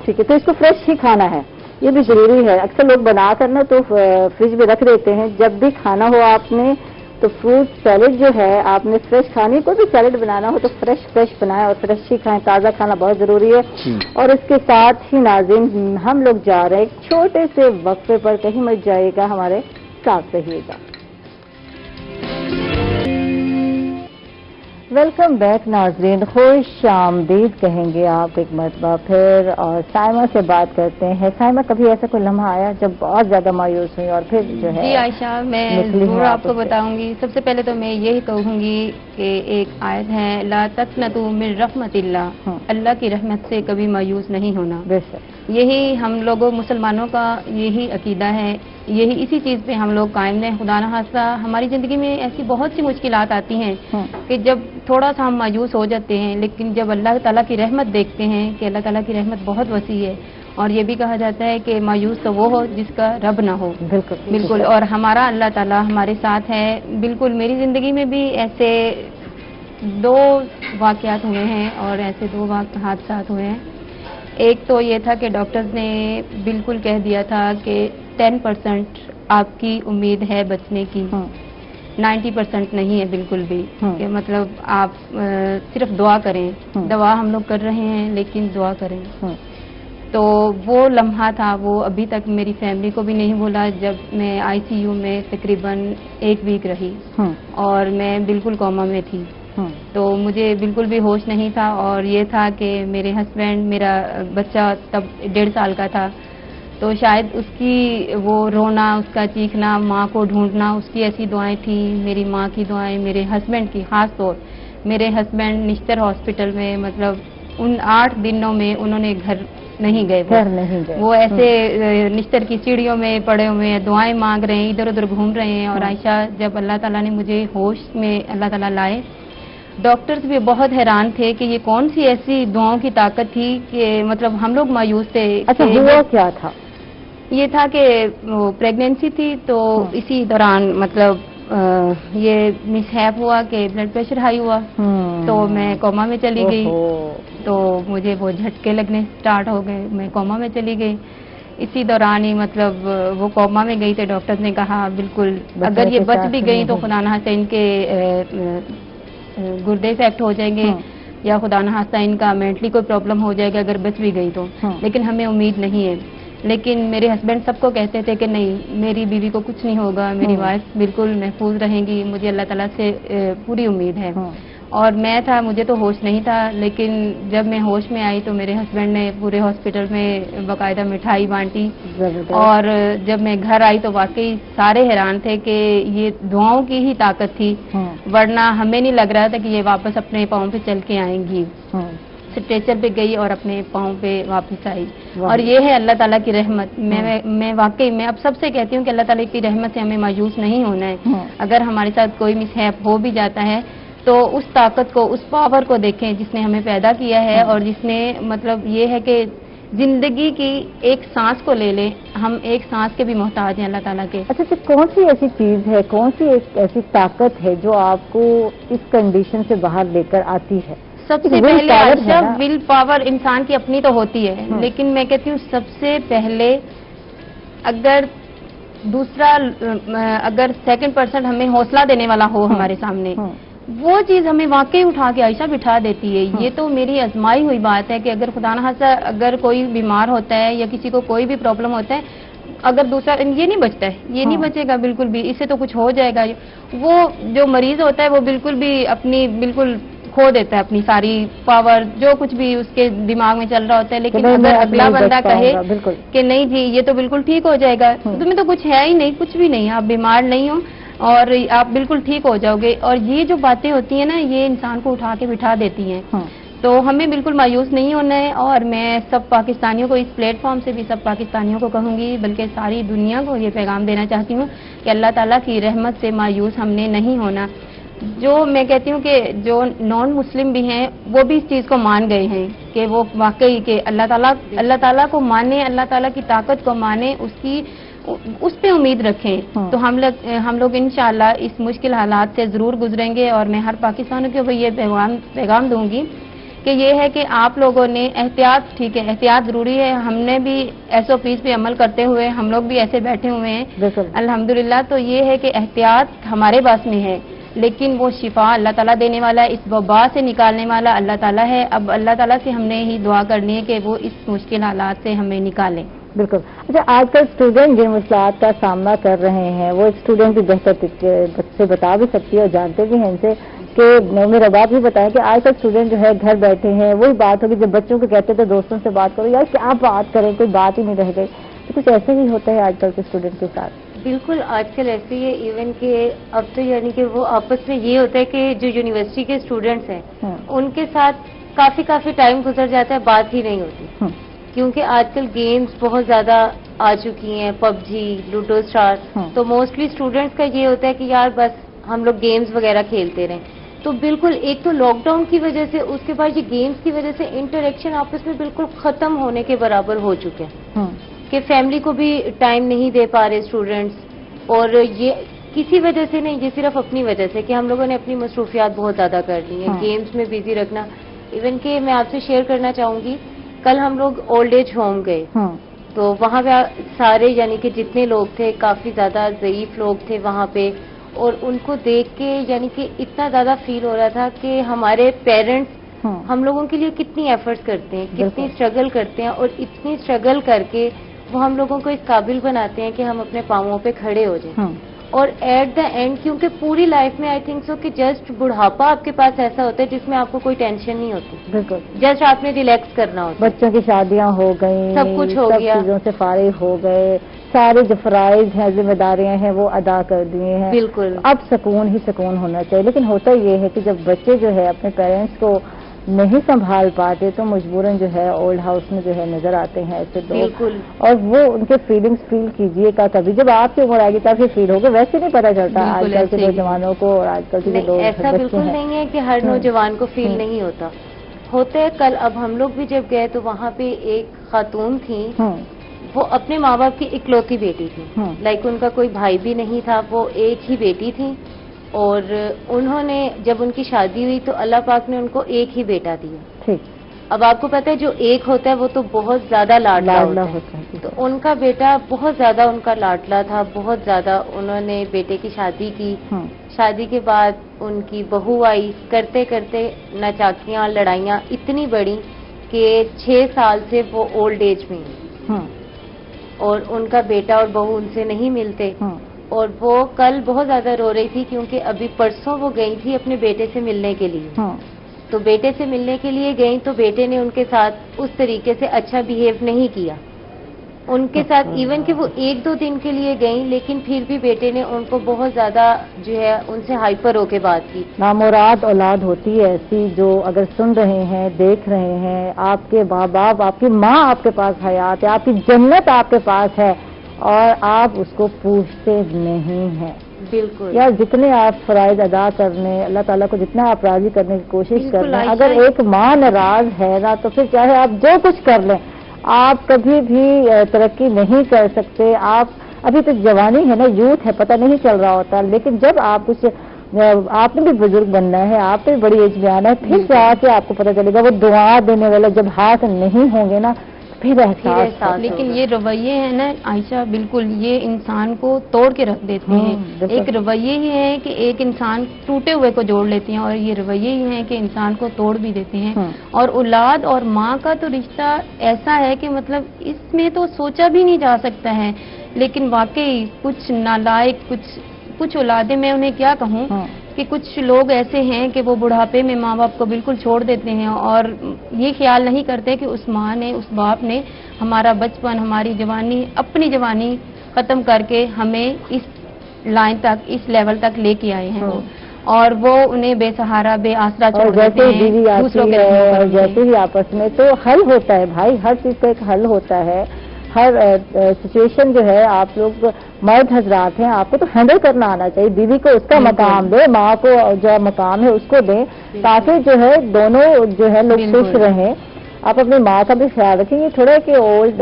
ٹھیک ہے. تو اس کو فریش ہی کھانا ہے، یہ بھی ضروری ہے. اکثر لوگ بنا کر نا تو فریج میں رکھ دیتے ہیں. جب بھی کھانا ہو آپ نے تو فروٹ سیلیڈ جو ہے آپ نے فریش کھانی، کوئی بھی سیلیڈ بنانا ہو تو فریش بنائیں اور فریش ہی کھائیں. تازہ کھانا بہت ضروری ہے. اور اس کے ساتھ ہی ناظرین ہم لوگ جا رہے ہیں ایک چھوٹے سے وقفے پر، کہیں مت جائے گا، ہمارے ساتھ رہیے گا. ویلکم بیک ناظرین، خوش آمدید کہیں گے آپ ایک مرتبہ پھر. اور سائمہ سے بات کرتے ہیں. سائمہ، کبھی ایسا کوئی لمحہ آیا جب بہت زیادہ مایوس ہوئی اور پھر جو ہے؟ جی عائشہ، میں ضرور آپ کو بتاؤں گی. سب سے پہلے تو میں یہی کہوں گی کہ ایک آیت ہے، لا تقنطوا من رحمت اللہ، اللہ کی رحمت سے کبھی مایوس نہیں ہونا. یہی ہم لوگوں مسلمانوں کا یہی عقیدہ ہے، یہی اسی چیز پہ ہم لوگ قائم ہیں. خدا نخواستہ ہماری زندگی میں ایسی بہت سی مشکلات آتی ہیں کہ جب تھوڑا سا ہم مایوس ہو جاتے ہیں، لیکن جب اللہ تعالیٰ کی رحمت دیکھتے ہیں کہ اللہ تعالیٰ کی رحمت بہت وسیع ہے، اور یہ بھی کہا جاتا ہے کہ مایوس تو وہ ہو جس کا رب نہ ہو. بالکل. اور ہمارا اللہ تعالیٰ ہمارے ساتھ ہے. بالکل میری زندگی میں بھی ایسے 2 واقعات ہوئے ہیں اور ایسے 2 حادثات ہوئے ہیں. ایک تو یہ تھا کہ ڈاکٹرز نے بالکل کہہ دیا تھا کہ 10% آپ کی امید ہے بچنے کی، 90% نہیں ہے بالکل بھی. کہ مطلب آپ صرف دعا کریں. دعا ہم لوگ کر رہے ہیں لیکن دعا کریں. تو وہ لمحہ تھا، وہ ابھی تک میری فیملی کو بھی نہیں بولا. جب میں ICU میں تقریباً 1 ویک رہی اور میں بالکل کوما میں تھی، تو مجھے بالکل بھی ہوش نہیں تھا. اور یہ تھا کہ میرے ہسبینڈ، میرا بچہ تب 1.5 سال کا تھا، تو شاید اس کی وہ رونا، اس کا چیخنا، ماں کو ڈھونڈنا، اس کی ایسی دعائیں تھیں. میری ماں کی دعائیں، میرے ہسبینڈ کی خاص طور. میرے ہسبینڈ نشتر ہاسپٹل میں، مطلب ان 8 دنوں میں انہوں نے گھر نہیں گئے. وہ ایسے نشتر کی سیڑھیوں میں پڑے ہوئے ہیں، دعائیں مانگ رہے ہیں، ادھر ادھر گھوم رہے ہیں. اور عائشہ، جب اللہ تعالیٰ نے مجھے ہوش میں اللہ تعالیٰ لائے، ڈاکٹرز بھی بہت حیران تھے کہ یہ کون سی ایسی دعاؤں کی طاقت تھی کہ مطلب ہم لوگ مایوس تھے. اچھا، ہوا کیا تھا؟ یہ تھا کہ پریگنینسی تھی، تو اسی دوران مطلب یہ مس ہیپ ہوا کہ بلڈ پریشر ہائی ہوا، تو میں کوما میں چلی گئی. تو مجھے وہ جھٹکے لگنے سٹارٹ ہو گئے، میں کوما میں چلی گئی. اسی دوران ہی مطلب وہ کوما میں گئی تو ڈاکٹر نے کہا بالکل اگر یہ بچ بھی گئی تو خدا نخواستہ ان کے گردے افیکٹ ہو جائیں گے، یا خدا نخواستہ ان کا مینٹلی کوئی پرابلم ہو جائے گا اگر بچ بھی گئی تو. لیکن ہمیں امید نہیں ہے. لیکن میرے ہسبینڈ سب کو کہتے تھے کہ نہیں، میری بیوی کو کچھ نہیں ہوگا، میری وائف بالکل محفوظ رہیں گی، مجھے اللہ تعالیٰ سے پوری امید ہے. اور میں تھا، مجھے تو ہوش نہیں تھا. لیکن جب میں ہوش میں آئی تو میرے ہسبینڈ نے پورے ہاسپٹل میں باقاعدہ مٹھائی بانٹی. اور جب میں گھر آئی تو واقعی سارے حیران تھے کہ یہ دعاؤں کی ہی طاقت تھی، ورنہ ہمیں نہیں لگ رہا تھا کہ یہ واپس اپنے پاؤں پہ چل کے آئیں گی. اسٹریچر پہ گئی اور اپنے پاؤں پہ واپس آئی. اور یہ ہے اللہ تعالیٰ کی رحمت. میں واقعی میں اب سب سے کہتی ہوں کہ اللہ تعالیٰ کی رحمت سے ہمیں مایوس نہیں ہونا ہے. اگر ہمارے ساتھ کوئی مس ہیپ ہو بھی جاتا ہے تو اس طاقت کو، اس پاور کو دیکھیں جس نے ہمیں پیدا کیا ہے، اور جس نے مطلب یہ ہے کہ زندگی کی ایک سانس کو لے لیں. ہم ایک سانس کے بھی محتاج ہیں اللہ تعالیٰ کے. اچھا، تو کون سی ایسی چیز ہے، کون سی ایک ایسی طاقت ہے جو آپ کو اس کنڈیشن سے باہر لے کر آتی ہے؟ سب سے پہلے عائشہ ول پاور انسان کی اپنی تو ہوتی ہے، لیکن میں کہتی ہوں سب سے پہلے اگر دوسرا اگر 2% ہمیں حوصلہ دینے والا ہو ہمارے سامنے، وہ چیز ہمیں واقعی اٹھا کے عائشہ بٹھا دیتی ہے. یہ تو میری آزمائی ہوئی بات ہے کہ اگر خدا نخواستہ اگر کوئی بیمار ہوتا ہے یا کسی کو کوئی بھی پرابلم ہوتا ہے، اگر دوسرا یہ نہیں بچتا ہے، یہ نہیں بچے گا بالکل بھی، اس سے تو کچھ ہو جائے گا. وہ جو مریض ہوتا ہے وہ بالکل بھی اپنی بالکل کھو دیتا ہے اپنی ساری پاور، جو کچھ بھی اس کے دماغ میں چل رہا ہوتا ہے. لیکن اگر اگلا بندہ کہے کہ نہیں جی یہ تو بالکل ٹھیک ہو جائے گا، تمہیں تو کچھ ہے ہی نہیں، کچھ بھی نہیں، آپ بیمار نہیں ہو اور آپ بالکل ٹھیک ہو جاؤ گے. اور یہ جو باتیں ہوتی ہیں نا، یہ انسان کو اٹھا کے بٹھا دیتی ہیں. تو ہمیں بالکل مایوس نہیں ہونا ہے، اور میں سب پاکستانیوں کو اس پلیٹ فارم سے بھی سب پاکستانیوں کو کہوں گی، بلکہ ساری دنیا کو یہ پیغام دینا چاہتی ہوں کہ اللہ تعالیٰ کی رحمت سے مایوس ہم نے نہیں ہونا. جو میں کہتی ہوں کہ جو نان مسلم بھی ہیں وہ بھی اس چیز کو مان گئے ہیں کہ وہ واقعی کہ اللہ تعالیٰ کو مانے، اللہ تعالیٰ کی طاقت کو مانے، اس پہ امید رکھیں. تو ہم لوگ انشاءاللہ اس مشکل حالات سے ضرور گزریں گے. اور میں ہر پاکستانی کو یہ پیغام دوں گی کہ یہ ہے کہ آپ لوگوں نے احتیاط، ٹھیک ہے احتیاط ضروری ہے، ہم نے بھی SOPs پہ عمل کرتے ہوئے ہم لوگ بھی ایسے بیٹھے ہوئے ہیں الحمدللہ. تو یہ ہے کہ احتیاط ہمارے پاس میں ہے، لیکن وہ شفا اللہ تعالیٰ دینے والا ہے، اس وبا سے نکالنے والا اللہ تعالیٰ ہے. اب اللہ تعالیٰ سے ہم نے ہی دعا کرنی ہے کہ وہ اس مشکل حالات سے ہمیں نکالیں. بالکل. اچھا، آج کل اسٹوڈنٹ جن مشکلات کا سامنا کر رہے ہیں وہ اسٹوڈنٹ بھی بہتر سے بتا بھی سکتی ہے اور جانتے بھی ہیں ان سے کہ میرا بات بھی بتایا کہ آج کل اسٹوڈنٹ جو ہے گھر بیٹھے ہیں، وہی بات ہوگی جب بچوں کو کہتے تھے دوستوں سے بات کرو، یار کیا بات کریں، کوئی بات ہی نہیں رہ گئی. تو کچھ ایسے ہی ہوتا ہے آج کل کے اسٹوڈنٹ کے ساتھ. بالکل آج کل ایسے ہی ہے، ایون کہ اب تو یعنی کہ وہ آپس میں یہ ہوتا ہے کہ جو یونیورسٹی کے اسٹوڈنٹس ہیں ان کے ساتھ کافی ٹائم گزر جاتا ہے، بات ہی نہیں ہوتی. کیونکہ آج کل گیمز بہت زیادہ آ چکی ہیں، PUBG، لوڈو اسٹار. تو موسٹلی اسٹوڈنٹس کا یہ ہوتا ہے کہ یار بس ہم لوگ گیمز وغیرہ کھیلتے رہیں. تو بالکل ایک تو لاک ڈاؤن کی وجہ سے، اس کے بعد یہ گیمز کی وجہ سے انٹریکشن آپس میں بالکل ختم ہونے کے برابر ہو چکے ہیں کہ فیملی کو بھی ٹائم نہیں دے پا رہے اسٹوڈنٹس. اور یہ کسی وجہ سے نہیں، یہ صرف اپنی وجہ سے کہ ہم لوگوں نے اپنی مصروفیات بہت زیادہ کر لی ہیں، گیمز میں بزی رکھنا. ایون کہ میں آپ سے شیئر کرنا چاہوں گی، کل ہم لوگ اولڈ ایج ہوم گئے تو وہاں پہ سارے یعنی کہ جتنے لوگ تھے کافی زیادہ ضعیف لوگ تھے وہاں پہ، اور ان کو دیکھ کے یعنی کہ اتنا زیادہ فیل ہو رہا تھا کہ ہمارے پیرنٹس ہم لوگوں کے لیے کتنی ایفرٹس کرتے ہیں، کتنی اسٹرگل کرتے ہیں، اور اتنی اسٹرگل کر کے وہ ہم لوگوں کو اس قابل بناتے ہیں کہ ہم اپنے پاؤں پہ کھڑے ہو جائیں. اور ایٹ دا اینڈ کیونکہ پوری لائف میں آئی تھنک سو کہ جسٹ بڑھاپا آپ کے پاس ایسا ہوتا ہے جس میں آپ کو کوئی ٹینشن نہیں ہوتی. بالکل جسٹ آپ نے ریلیکس کرنا ہوتا ہے. بچوں کی شادیاں ہو گئی، سب کچھ ہو گیا، چیزوں سے فارغ ہو گئے، سارے جو فرائض ہیں ذمہ داریاں ہیں وہ ادا کر دیے ہیں. بالکل اب سکون ہی سکون ہونا چاہیے. لیکن ہوتا یہ ہے کہ جب بچے جو ہے اپنے پیرنٹس کو نہیں سنبھال پاتے تو مجبوراً جو ہے اولڈ ہاؤس میں جو ہے نظر آتے ہیں ایسے لوگ. بالکل. اور وہ ان کے فیلنگس فیل کیجئے گا کبھی جب آپ کی عمر آئے گی تب فیل ہوگا. ویسے نہیں پتا چلتا آج کل کے نوجوانوں کو اور آج کل کے لوگ. ایسا بالکل نہیں ہے کہ ہر نوجوان کو فیل نہیں ہوتا، ہوتا ہے. کل اب ہم لوگ بھی جب گئے تو وہاں پہ ایک خاتون تھی، وہ اپنے ماں باپ کی اکلوتی بیٹی تھی. لائک ان کا کوئی بھائی بھی نہیں تھا، وہ ایک ہی بیٹی تھی. اور انہوں نے جب ان کی شادی ہوئی تو اللہ پاک نے ان کو ایک ہی بیٹا دیا. ٹھیک. اب آپ کو پتا ہے جو ایک ہوتا ہے وہ تو بہت زیادہ لاڈلا ہوتا ہے. تو ان کا بیٹا بہت زیادہ ان کا لاڈلا تھا، بہت زیادہ. انہوں نے بیٹے کی شادی کی. شادی کے بعد ان کی بہو آئی، کرتے کرتے ناچاکیاں لڑائیاں اتنی بڑی کہ 6 سال سے وہ اولڈ ایج میں ہیں اور ان کا بیٹا اور بہو ان سے نہیں ملتے. اور وہ کل بہت زیادہ رو رہی تھی کیونکہ ابھی پرسوں وہ گئی تھی اپنے بیٹے سے ملنے کے لیے. تو بیٹے سے ملنے کے لیے گئی تو بیٹے نے ان کے ساتھ اس طریقے سے اچھا بیہیو نہیں کیا ان کے ساتھ. ایون کہ وہ 1-2 دن کے لیے گئیں لیکن پھر بھی بیٹے نے ان کو بہت زیادہ جو ہے ان سے ہائپر ہو کے بات کی. نامراد اولاد ہوتی ہے ایسی جو اگر سن رہے ہیں، دیکھ رہے ہیں، آپ کے ماں باپ، آپ کی ماں آپ کے پاس حیات ہے، آپ کی جنت آپ کے پاس ہے اور آپ اس کو پوچھتے نہیں ہیں. بالکل یار جتنے آپ فرائض ادا کرنے، اللہ تعالیٰ کو جتنا آپ راضی کرنے کی کوشش کر رہے ہیں، اگر ایک ماں ناراض ہے نا تو پھر چاہے آپ جو کچھ کر لیں آپ کبھی بھی ترقی نہیں کر سکتے. آپ ابھی تو جوانی ہے نا، یوتھ ہے، پتہ نہیں چل رہا ہوتا. لیکن جب آپ کچھ آپ نے بھی بزرگ بننا ہے، آپ نے بھی بڑی ایج میں آنا ہے، پھر جا کے آپ کو پتہ چلے گا. وہ دعا دینے والے جب ہاتھ نہیں ہوں گے نا پھر احساس. لیکن یہ رویے ہیں نا عائشہ، بالکل یہ انسان کو توڑ کے رکھ دیتے ہیں. ایک رویے ہی ہیں کہ ایک انسان ٹوٹے ہوئے کو جوڑ لیتے ہیں، اور یہ رویے ہی ہیں کہ انسان کو توڑ بھی دیتے ہیں. اور اولاد اور ماں کا تو رشتہ ایسا ہے کہ مطلب اس میں تو سوچا بھی نہیں جا سکتا ہے. لیکن واقعی کچھ نالائق کچھ اولادیں، میں انہیں کیا کہوں کہ کچھ لوگ ایسے ہیں کہ وہ بڑھاپے میں ماں باپ کو بالکل چھوڑ دیتے ہیں اور یہ خیال نہیں کرتے کہ اس ماں نے، اس باپ نے ہمارا بچپن، ہماری جوانی، اپنی جوانی ختم کر کے ہمیں اس لائن تک، اس لیول تک لے کے آئے ہیں. اور وہ انہیں بے سہارا بے آسرا چھوڑ دیتے ہیں بیوی آتی ہے جیسے ہی آپس میں تو حل ہوتا ہے بھائی، ہر چیز کا ایک حل ہوتا ہے. ہر سچویشن جو ہے آپ لوگ مرد حضرات ہیں، آپ کو تو ہینڈل کرنا آنا چاہیے. بیوی کو اس کا مقام دے، ماں کو جو مقام ہے اس کو دیں، تاکہ جو ہے دونوں جو ہے لوگ خوش رہیں. آپ اپنی ماں کا بھی خیال رکھیں. یہ تھوڑا کہ اولڈ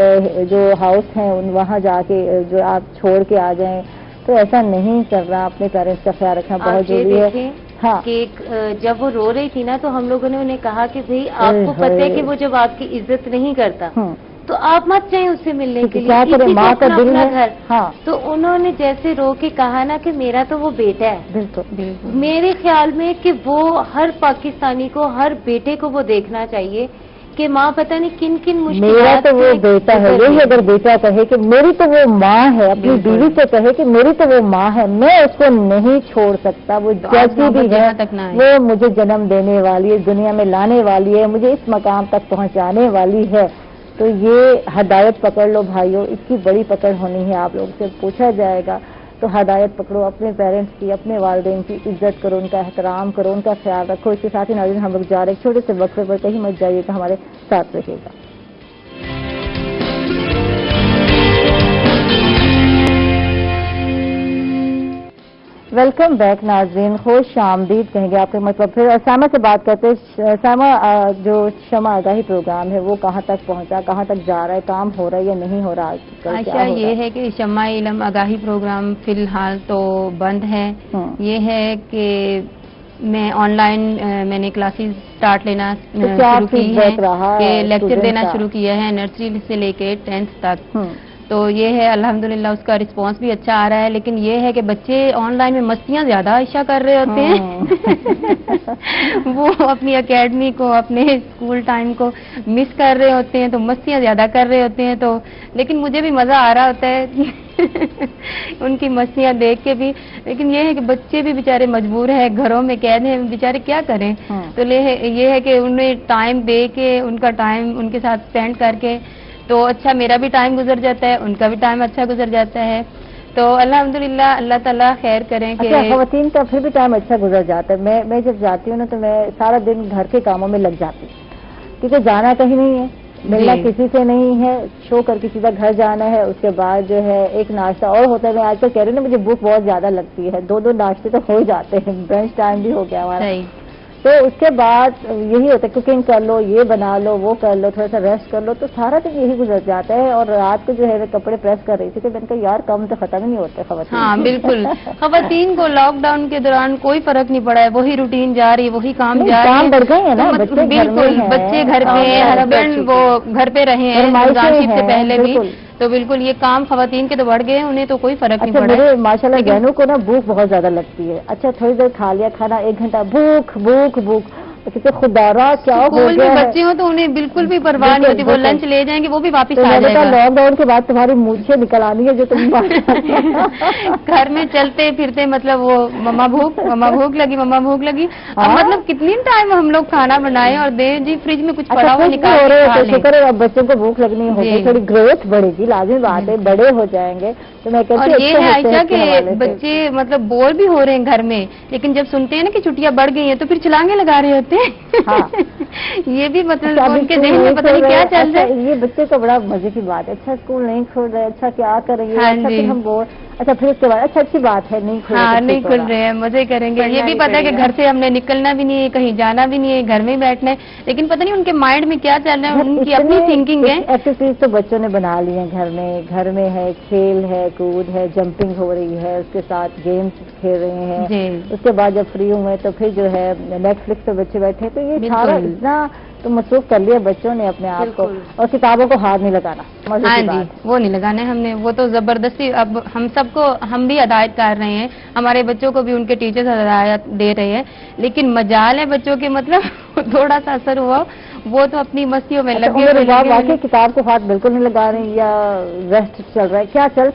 جو ہاؤس ہیں وہاں جا کے جو آپ چھوڑ کے آ جائیں، تو ایسا نہیں کرنا. اپنے پیرنٹس کا خیال رکھنا بہت ضروری ہے. ہاں، کہ جب وہ رو رہی تھی نا تو ہم لوگوں نے انہیں کہا کہ بھئی آپ کو پتہ ہے کہ وہ جب آپ کی عزت نہیں کرتا تو آپ مت جائیں اس سے ملنے کے لیے، کیا کریں، ماں کا دل ہے. گھر. ہاں، تو انہوں نے جیسے رو کے کہا نا کہ میرا تو وہ بیٹا ہے. بالکل. میرے خیال میں کہ وہ ہر پاکستانی کو، ہر بیٹے کو وہ دیکھنا چاہیے کہ ماں پتہ نہیں کن کن مشکلات. میرا تو وہ بیٹا ہے. یہی اگر بیٹا کہے کہ میری تو وہ ماں ہے، اپنی بیوی سے کہے کہ میری تو وہ ماں ہے، میں اس کو نہیں چھوڑ سکتا. وہ جیسی بھی ہے وہ مجھے جنم دینے والی ہے، دنیا میں لانے والی ہے، مجھے اس مقام تک پہنچانے والی ہے. تو یہ ہدایت پکڑ لو بھائیو، اس کی بڑی پکڑ ہونی ہے. آپ لوگ سے پوچھا جائے گا تو ہدایت پکڑو، اپنے پیرنٹس کی، اپنے والدین کی عزت کرو، ان کا احترام کرو، ان کا خیال رکھو. اس کے ساتھ ہی ناظرین ہم لوگ جا رہے ہیں چھوٹے سے وقفے پر، کہیں مت جائیے گا، ہمارے ساتھ رہیے گا. ویلکم بیک ناظرین، خوش آمدید کہیں گے آپ کے مطلب. پھر سائمہ سے بات کرتے ہیں. سائمہ، جو شمع آگاہی پروگرام ہے وہ کہاں تک پہنچا، کہاں تک جا رہا ہے، کام ہو رہا ہے یا نہیں ہو رہا؟ عائشہ، یہ ہے کہ شمع علم آگاہی پروگرام فی الحال تو بند ہے. یہ ہے کہ میں آن لائن میں نے کلاسز سٹارٹ لینا شروع کی ہے، کہ لیکچر دینا شروع کیا ہے نرسری سے لے کے 10th تک. تو یہ ہے الحمدللہ اس کا رسپانس بھی اچھا آ رہا ہے. لیکن یہ ہے کہ بچے آن لائن میں مستیاں زیادہ عائشہ کر رہے ہوتے ہیں. وہ اپنی اکیڈمی کو، اپنے اسکول ٹائم کو مس کر رہے ہوتے ہیں، تو مستیاں زیادہ کر رہے ہوتے ہیں. تو لیکن مجھے بھی مزہ آ رہا ہوتا ہے ان کی مستیاں دیکھ کے بھی. لیکن یہ ہے کہ بچے بھی بیچارے مجبور ہیں، گھروں میں قید ہیں، بیچارے کیا کریں. تو یہ ہے کہ انہیں ٹائم دے کے، ان کا ٹائم ان کے ساتھ اسپینڈ کر کے، تو اچھا میرا بھی ٹائم گزر جاتا ہے، ان کا بھی ٹائم اچھا گزر جاتا ہے. تو الحمدللہ اللہ تعالیٰ خیر کریں کہ خواتین کا پھر بھی ٹائم اچھا گزر جاتا ہے. میں جب جاتی ہوں نا تو میں سارا دن گھر کے کاموں میں لگ جاتی ہوں، کیونکہ جانا کہیں نہیں ہے، ملنا کسی سے نہیں ہے، شو کر کے سیدھا گھر جانا ہے. اس کے بعد جو ہے ایک ناشتہ اور ہوتا ہے. میں آج کل کہہ رہی ہوں نا، مجھے بھوک بہت زیادہ لگتی ہے، 2 ناشتے تو ہو جاتے ہیں. برنچ ٹائم بھی ہو گیا ہمارا. تو اس کے بعد یہی ہوتا ہے کوکنگ کر لو، یہ بنا لو، وہ کر لو، تھوڑا سا ریسٹ کر لو، تو سارا دن یہی گزر جاتا ہے. اور رات کو جو ہے کپڑے پریس کر رہی تھی کہ میں نے کہا یار کم تو ختم نہیں ہوتے خواتین. ہاں بالکل. خواتین کو لاک ڈاؤن کے دوران کوئی فرق نہیں پڑا ہے، وہی روٹین جاری، وہی کام جاری. کام بڑھ گئے ہیں نا، بالکل. بچے گھر پہ ہیں، ہسبینڈ وہ گھر پہ رہے ہیں رمضان شریف سے پہلے بھی، تو بالکل یہ کام خواتین کے تو بڑھ گئے ہیں، انہیں تو کوئی فرق نہیں پڑا. میرے ماشاءاللہ بہنوں کو نا بھوک بہت زیادہ لگتی ہے. اچھا تھوڑی دیر کھا لیا کھانا، 1 گھنٹہ بھوک بھوک بھوک. خدا را کیا ہو گیا. اسکول میں بچے ہوں تو انہیں بالکل بھی پرواہ نہیں ہوتی، وہ لنچ لے جائیں گے، وہ بھی واپس آ جائے گا. لاک ڈاؤن کے بعد تمہاری مونچھیں نکل آنی ہے جو تم گھر میں چلتے پھرتے، مطلب وہ مما بھوک لگی، مما بھوک لگی. اب مطلب کتنی ٹائم ہم لوگ کھانا بنائیں اور دیں جی فریج میں کچھ پڑا ہوا نکال کے. شکر ہے اب بچوں کو بھوک لگنی ہوگی، تھوڑی گروتھ بڑھے گی، لازمی بات ہے، بڑے ہو جائیں گے. تو میں کہتی ہوں اور یہ ہے عائشہ کہ بچے مطلب بور بھی ہو رہے ہیں گھر میں، لیکن جب سنتے ہیں نا کہ چھٹیاں بڑھ گئی ہیں تو پھر چھلانگے لگا رہے ہوتے ہیں. یہ بھی مطلب ان کے ذہن میں پتہ نہیں کیا چل رہا ہے. یہ بچے کا بڑا مزے کی بات ہے. اچھا اسکول نہیں کھل رہے، اچھا کیا کریں گے، اچھا پھر ہم بور. اچھا پھر اس کے بعد اچھی بات ہے نہیں کھل رہے ہیں، مزے کریں گے. یہ بھی پتا ہے کہ گھر سے ہم نے نکلنا بھی نہیں ہے، کہیں جانا بھی نہیں ہے، گھر میں ہی بیٹھنا ہے. لیکن پتہ نہیں ان کے مائنڈ میں کیا چل رہا ہے، ان کی اپنی تھنکنگ ہے. ایکٹیویٹیز تو بچوں نے بنا لی ہیں گھر میں ہے، کھیل ہے، کود ہے، جمپنگ ہو رہی ہے، اس کے ساتھ گیمز کھیل رہے ہیں. اس کے بعد جب فری ہوئے تو پھر جو ہے نیٹ فلکس پہ بچے بیٹھے. تو یہ سارا اتنا تو مصروف کر لیا بچوں نے اپنے آپ کو، اور کتابوں کو ہاتھ نہیں لگانا. ہاں جی، وہ نہیں لگانے ہم نے، وہ تو زبردستی. اب ہم سب کو، ہم بھی ہدایت کر رہے ہیں، ہمارے بچوں کو بھی ان کے ٹیچرز ہدایت دے رہے ہیں. لیکن مجال ہے بچوں کے مطلب تھوڑا سا اثر ہوا، وہ تو اپنی مسیوں میں لگے ہوئے. واقعی کتاب کو ہاتھ بالکل نہیں لگا رہے یا ریسٹ چل رہا ہے؟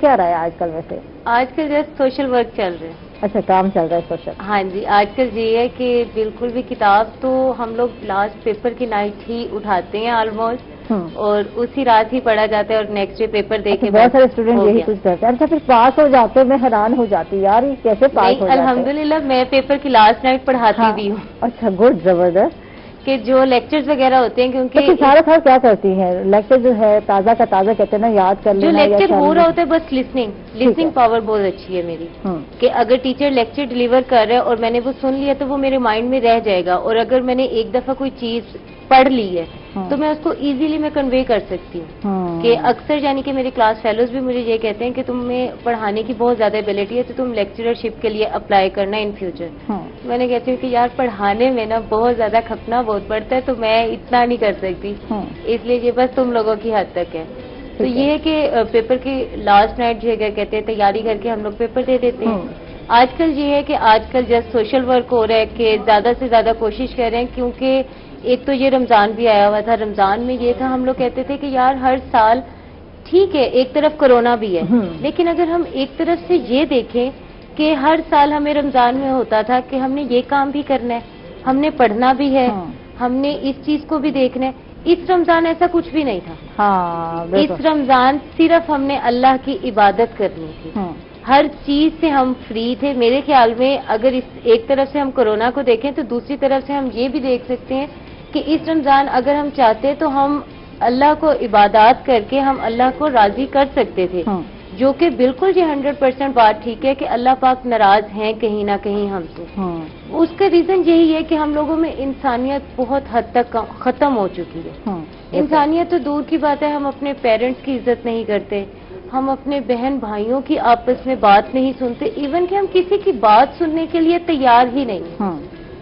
کیا رہا ہے آج کل؟ ویسے آج کل جیسے سوشل ورک چل رہے ہیں. اچھا کام چل رہا ہے سوشل. ہاں جی، آج کل یہ ہے کہ بالکل بھی کتاب تو ہم لوگ لاسٹ پیپر کی نائٹ ہی اٹھاتے ہیں آلموسٹ. اور اسی رات ہی پڑھا جاتا ہے اور نیکسٹ ڈے پیپر دے کے بہت سارے اسٹوڈنٹ یہی کچھ کرتے ہیں. اچھا پھر پاس ہو جاتے؟ میں حیران ہو جاتی یار یہ کیسے پاس ہو جاتے؟ الحمدللہ میں پیپر کی لاسٹ نائٹ پڑھاتی بھی ہوں. اچھا گڈ، زبردست. کہ جو لیکچرز وغیرہ ہوتے ہیں کیونکہ سارا سال کیا کرتی ہیں؟ لیکچر جو ہے تازہ کا تازہ کہتے ہیں نا، یاد کر لینا. جو لیکچر ہو رہا ہوتا ہے بس لسننگ پاور بہت اچھی ہے میری. کہ اگر ٹیچر لیکچر ڈلیور کر رہا ہے اور میں نے وہ سن لیا تو وہ میرے مائنڈ میں رہ جائے گا، اور اگر میں نے ایک دفعہ کوئی چیز پڑھ لی ہے تو میں اس کو ایزیلی میں کنوے کر سکتی ہوں. کہ اکثر یعنی کہ میرے کلاس فیلوز بھی مجھے یہ کہتے ہیں کہ تمہیں پڑھانے کی بہت زیادہ ایبلٹی ہے تو تم لیکچررشپ کے لیے اپلائی کرنا ان فیوچر. میں نے کہتی ہوں کہ یار پڑھانے میں نا بہت زیادہ کھپنا بہت پڑتا ہے تو میں اتنا نہیں کر سکتی، اس لیے یہ بس تم لوگوں کی حد تک ہے. تو یہ ہے کہ پیپر کی لاسٹ نائٹ جو ہے کہتے ہیں تیاری کر کے ہم لوگ پیپر دے دیتے ہیں. آج کل یہ ہے کہ آج کل جسٹ سوشل ورک ہو رہا ہے کہ زیادہ سے زیادہ کوشش کر رہے ہیں، کیونکہ ایک تو یہ رمضان بھی آیا ہوا تھا. رمضان میں یہ تھا ہم لوگ کہتے تھے کہ یار ہر سال ٹھیک ہے ایک طرف کرونا بھی ہے، لیکن اگر ہم ایک طرف سے یہ دیکھیں کہ ہر سال ہمیں رمضان میں ہوتا تھا کہ ہم نے یہ کام بھی کرنا ہے، ہم نے پڑھنا بھی ہے، ہم نے اس چیز کو بھی دیکھنا ہے. اس رمضان ایسا کچھ بھی نہیں تھا. اس رمضان صرف ہم نے اللہ کی عبادت کرنی تھی. ہر چیز سے ہم فری تھے. میرے خیال میں اگر ایک طرف سے ہم کورونا کو دیکھیں تو دوسری طرف سے ہم یہ بھی دیکھ سکتے ہیں کہ اس رمضان اگر ہم چاہتے تو ہم اللہ کو عبادات کر کے ہم اللہ کو راضی کر سکتے تھے، جو کہ بالکل یہ 100% بات ٹھیک ہے کہ اللہ پاک ناراض ہیں کہیں نہ کہیں ہم سے. اس کا ریزن یہی ہے کہ ہم لوگوں میں انسانیت بہت حد تک ختم ہو چکی ہے. انسانیت تو دور کی بات ہے، ہم اپنے پیرنٹس کی عزت نہیں کرتے، ہم اپنے بہن بھائیوں کی آپس میں بات نہیں سنتے، ایون کہ ہم کسی کی بات سننے کے لیے تیار ہی نہیں ہیں.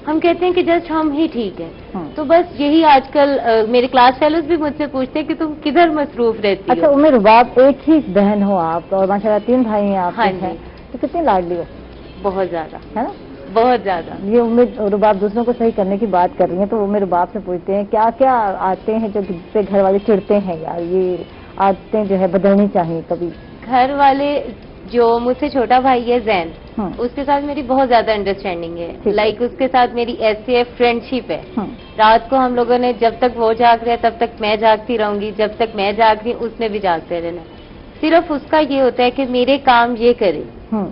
ہم کہتے ہیں کہ جسٹ ہم ہی ٹھیک ہے. تو بس یہی آج کل میرے کلاس فیلوز بھی مجھ سے پوچھتے ہیں کہ تم کدھر مصروف رہتی ہو. اچھا عمر رباب ایک ہی بہن ہو آپ اور ماشاءاللہ 3 بھائی ہیں آپ. ہاں جی. تو کتنی لاڈلی ہو؟ بہت زیادہ ہے نا، بہت زیادہ. یہ عمر رباب دوسروں کو صحیح کرنے کی بات کر رہی ہیں تو عمر رباب سے پوچھتے ہیں کیا کیا آتے ہیں جو پہ گھر والے چڑھتے ہیں یار یہ عادتیں جو ہے بدلنی چاہیے کبھی؟ گھر والے جو مجھ سے چھوٹا بھائی ہے زین، اس کے ساتھ میری بہت زیادہ انڈرسٹینڈنگ ہے. لائک اس کے ساتھ میری ایسی فرینڈ شپ ہے. رات کو ہم لوگوں نے جب تک وہ جاگ رہے تب تک میں جاگتی رہوں گی، جب تک میں جاگ رہی اس نے بھی جاگتے رہنا. صرف اس کا یہ ہوتا ہے کہ میرے کام یہ کرے،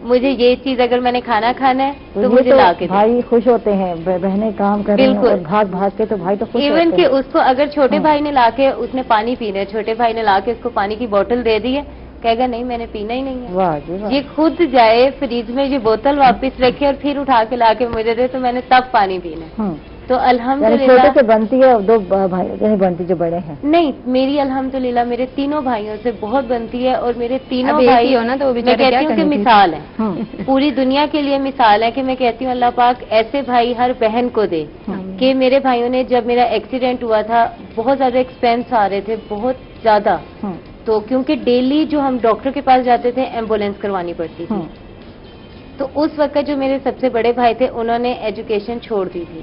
مجھے یہ چیز اگر میں نے کھانا کھانا ہے تو مجھے لا کے. بھائی خوش ہوتے ہیں بہنیں کام کریں اور بھاگ بھاگ کے، تو بھائی تو خوش ایون کہ اس کو اگر چھوٹے بھائی نے لا کے اس نے پانی پینا ہے، چھوٹے بھائی نے لا کے اس کو پانی کی بوتل دے دی ہے، کہے گا نہیں میں نے پینا ہی نہیں ہے. یہ خود جائے فریج میں یہ بوتل واپس رکھے اور پھر اٹھا کے لا کے مجھے دے تو میں نے تب پانی پینا ہے. تو الحمدللہ چھوٹے سے بنتی ہے، 2 بھائی نہیں بنتی جو بڑے ہیں. نہیں میری الحمدللہ میرے تینوں بھائیوں سے بہت بنتی ہے، اور میرے تینوں بھائی ہو نا تو میں کہتی ہوں کہ مثال ہے، پوری دنیا کے لیے مثال ہے. کہ میں کہتی ہوں اللہ پاک ایسے بھائی ہر بہن کو دے. کہ میرے بھائیوں نے جب میرا ایکسیڈنٹ ہوا تھا بہت زیادہ ایکسپینس آ رہے تھے، بہت زیادہ. تو کیونکہ ڈیلی جو ہم ڈاکٹر کے پاس جاتے تھے ایمبولینس کروانی پڑتی تھی. تو اس وقت جو میرے سب سے بڑے بھائی تھے انہوں نے ایجوکیشن چھوڑ دی تھی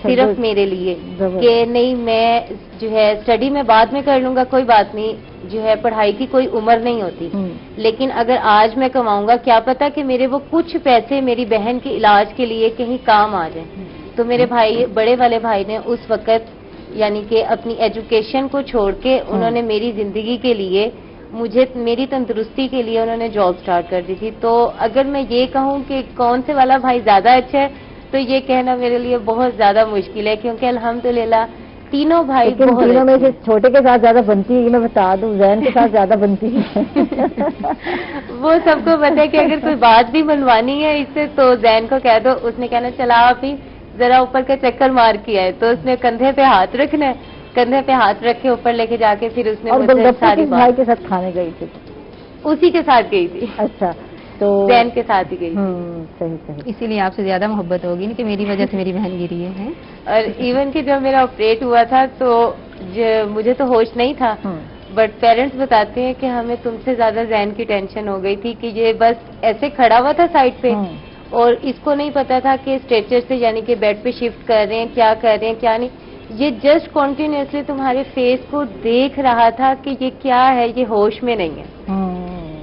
صرف میرے لیے کہ نہیں میں جو ہے اسٹڈی میں بعد میں کر لوں گا، کوئی بات نہیں، جو ہے پڑھائی کی کوئی عمر نہیں ہوتی. لیکن اگر آج میں کماؤں گا کیا پتا کہ میرے وہ کچھ پیسے میری بہن کے علاج کے لیے کہیں کام آ جائیں. تو میرے بھائی بڑے والے بھائی نے اس وقت یعنی کہ اپنی ایجوکیشن کو چھوڑ کے انہوں نے میری زندگی کے لیے، مجھے میری تندرستی کے لیے انہوں نے جاب سٹارٹ کر دی تھی. تو اگر میں یہ کہوں کہ کون سے والا بھائی زیادہ اچھا ہے تو یہ کہنا میرے لیے بہت زیادہ مشکل ہے، کیونکہ الحمدللہ تینوں بھائی بہت. تینوں میں سے چھوٹے کے ساتھ زیادہ بنتی ہے، میں بتا دوں زین کے ساتھ زیادہ بنتی ہے. وہ سب کو پتا ہے کہ اگر کوئی بات بھی بنوانی ہے اس سے تو زین کو کہہ دو، اس نے کہنا چلا آپ ہی ذرا اوپر کا چکر مار کیا ہے، تو اس نے کندھے پہ ہاتھ رکھنا ہے، کندھے پہ ہاتھ رکھ کے اوپر لے کے جا کے پھر اس نے ساری بھائی کے ساتھ کھانے گئی تھی. اسی کے ساتھ گئی تھی. اچھا تو زین کے ساتھ ہی گئی. صحیح. اسی لیے آپ سے زیادہ محبت ہوگی نا کہ میری وجہ سے میری بہن گری ہے. اور ایون کہ جب میرا آپریٹ ہوا تھا تو مجھے تو ہوش نہیں تھا، بٹ پیرنٹس بتاتے ہیں کہ ہمیں تم سے زیادہ زین کی ٹینشن ہو گئی تھی کہ یہ بس ایسے کھڑا ہوا تھا سائڈ پہ اور اس کو نہیں پتا تھا کہ اسٹریچر سے یعنی کہ بیڈ پہ شفٹ کر رہے ہیں، کیا کر رہے ہیں کیا نہیں. یہ جسٹ کنٹینیوسلی تمہارے فیس کو دیکھ رہا تھا کہ یہ کیا ہے، یہ ہوش میں نہیں ہے.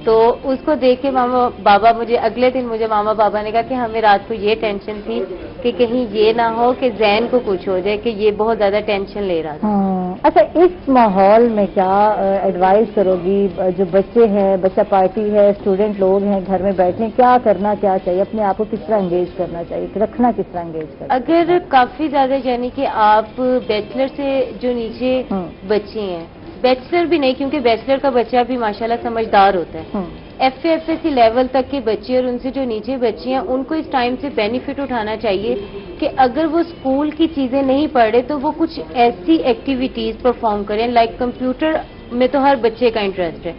تو اس کو دیکھ کے ماما بابا مجھے اگلے دن مجھے ماما بابا نے کہا کہ ہمیں رات کو یہ ٹینشن تھی کہ کہیں یہ نہ ہو کہ زین کو کچھ ہو جائے، کہ یہ بہت زیادہ ٹینشن لے رہا تھا. اچھا اس ماحول میں کیا ایڈوائز کروگی جو بچے ہیں، بچہ پارٹی ہے، اسٹوڈنٹ لوگ ہیں گھر میں بیٹھے، کیا کرنا کیا چاہیے، اپنے آپ کو کس طرح انگیج کرنا چاہیے، رکھنا کس طرح انگیج کرنا؟ اگر کافی زیادہ یعنی کہ آپ بیچلر سے جو نیچے بچے ہیں، بیچلر بھی نہیں کیونکہ بیچلر کا بچہ بھی ماشاءاللہ سمجھدار ہوتا ہے، ایف ایس سی لیول تک کے بچے اور ان سے جو نیچے بچے ہیں ان کو اس ٹائم سے بینیفٹ اٹھانا چاہیے کہ اگر وہ اسکول کی چیزیں نہیں پڑھ رہے تو وہ کچھ ایسی ایکٹیویٹیز پرفارم کریں، لائک کمپیوٹر میں تو ہر بچے کا انٹرسٹ ہے،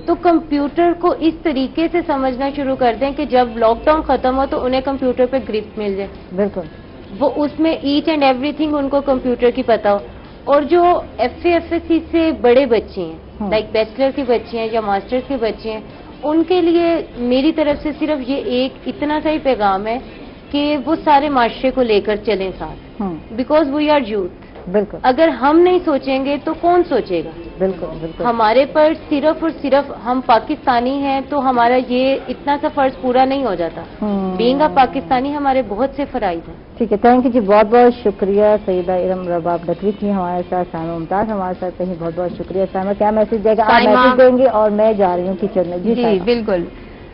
تو کمپیوٹر کو اس طریقے سے سمجھنا شروع کر دیں کہ جب لاک ڈاؤن ختم ہو تو انہیں کمپیوٹر پہ گرپ مل جائے، بالکل وہ اس میں ایچ اینڈ ایوری تھنگ ان کو کمپیوٹر کی پتا ہو۔ اور جو ایف ایس سی سے بڑے بچے ہیں، لائک بیچلر کے بچے ہیں یا ماسٹرز کے بچے ہیں، ان کے لیے میری طرف سے صرف یہ ایک اتنا سا ہی پیغام ہے کہ وہ سارے معاشرے کو لے کر چلیں ساتھ، بیکاز وی آر یوتھ۔ بالکل اگر ہم نہیں سوچیں گے تو کون سوچے گا؟ بالکل بالکل ہمارے پر صرف اور صرف ہم پاکستانی ہیں تو ہمارا یہ اتنا سا فرض پورا نہیں ہو جاتا، بینگ اے پاکستانی ہمارے بہت سے فرائض ہیں۔ ٹھیک ہے، تھینک یو جی، بہت بہت شکریہ سیدہ ارم رباب ڈکوی تھی ہمارے ساتھ، سائمہ ممتاز ہمارے ساتھ تھی، بہت بہت شکریہ۔ سائمہ کیا میسج دے گا؟ آپ میسج دیں گی اور میں جا رہی ہوں کچن میں۔ جی بالکل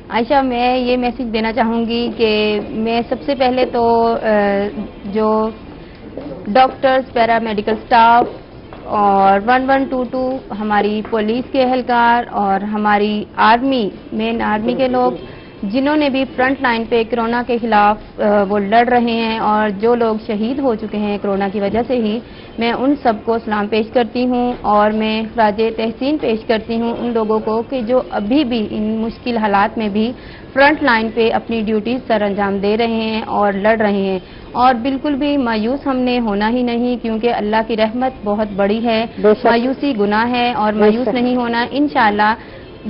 عائشہ، میں یہ میسج دینا چاہوں گی کہ میں سب سے پہلے تو جو ڈاکٹرز، پیرا میڈیکل سٹاف اور 1122 ہماری پولیس کے اہلکار اور ہماری آرمی، مین آرمی کے لوگ جنہوں نے بھی فرنٹ لائن پہ کرونا کے خلاف وہ لڑ رہے ہیں اور جو لوگ شہید ہو چکے ہیں کرونا کی وجہ سے ہی، میں ان سب کو سلام پیش کرتی ہوں اور میں خراج تحسین پیش کرتی ہوں ان لوگوں کو کہ جو ابھی بھی ان مشکل حالات میں بھی فرنٹ لائن پہ اپنی ڈیوٹیز سر انجام دے رہے ہیں اور لڑ رہے ہیں، اور بالکل بھی مایوس ہم نے ہونا ہی نہیں کیونکہ اللہ کی رحمت بہت بڑی ہے، مایوسی گناہ ہے اور مایوس نہیں ہونا۔ انشاءاللہ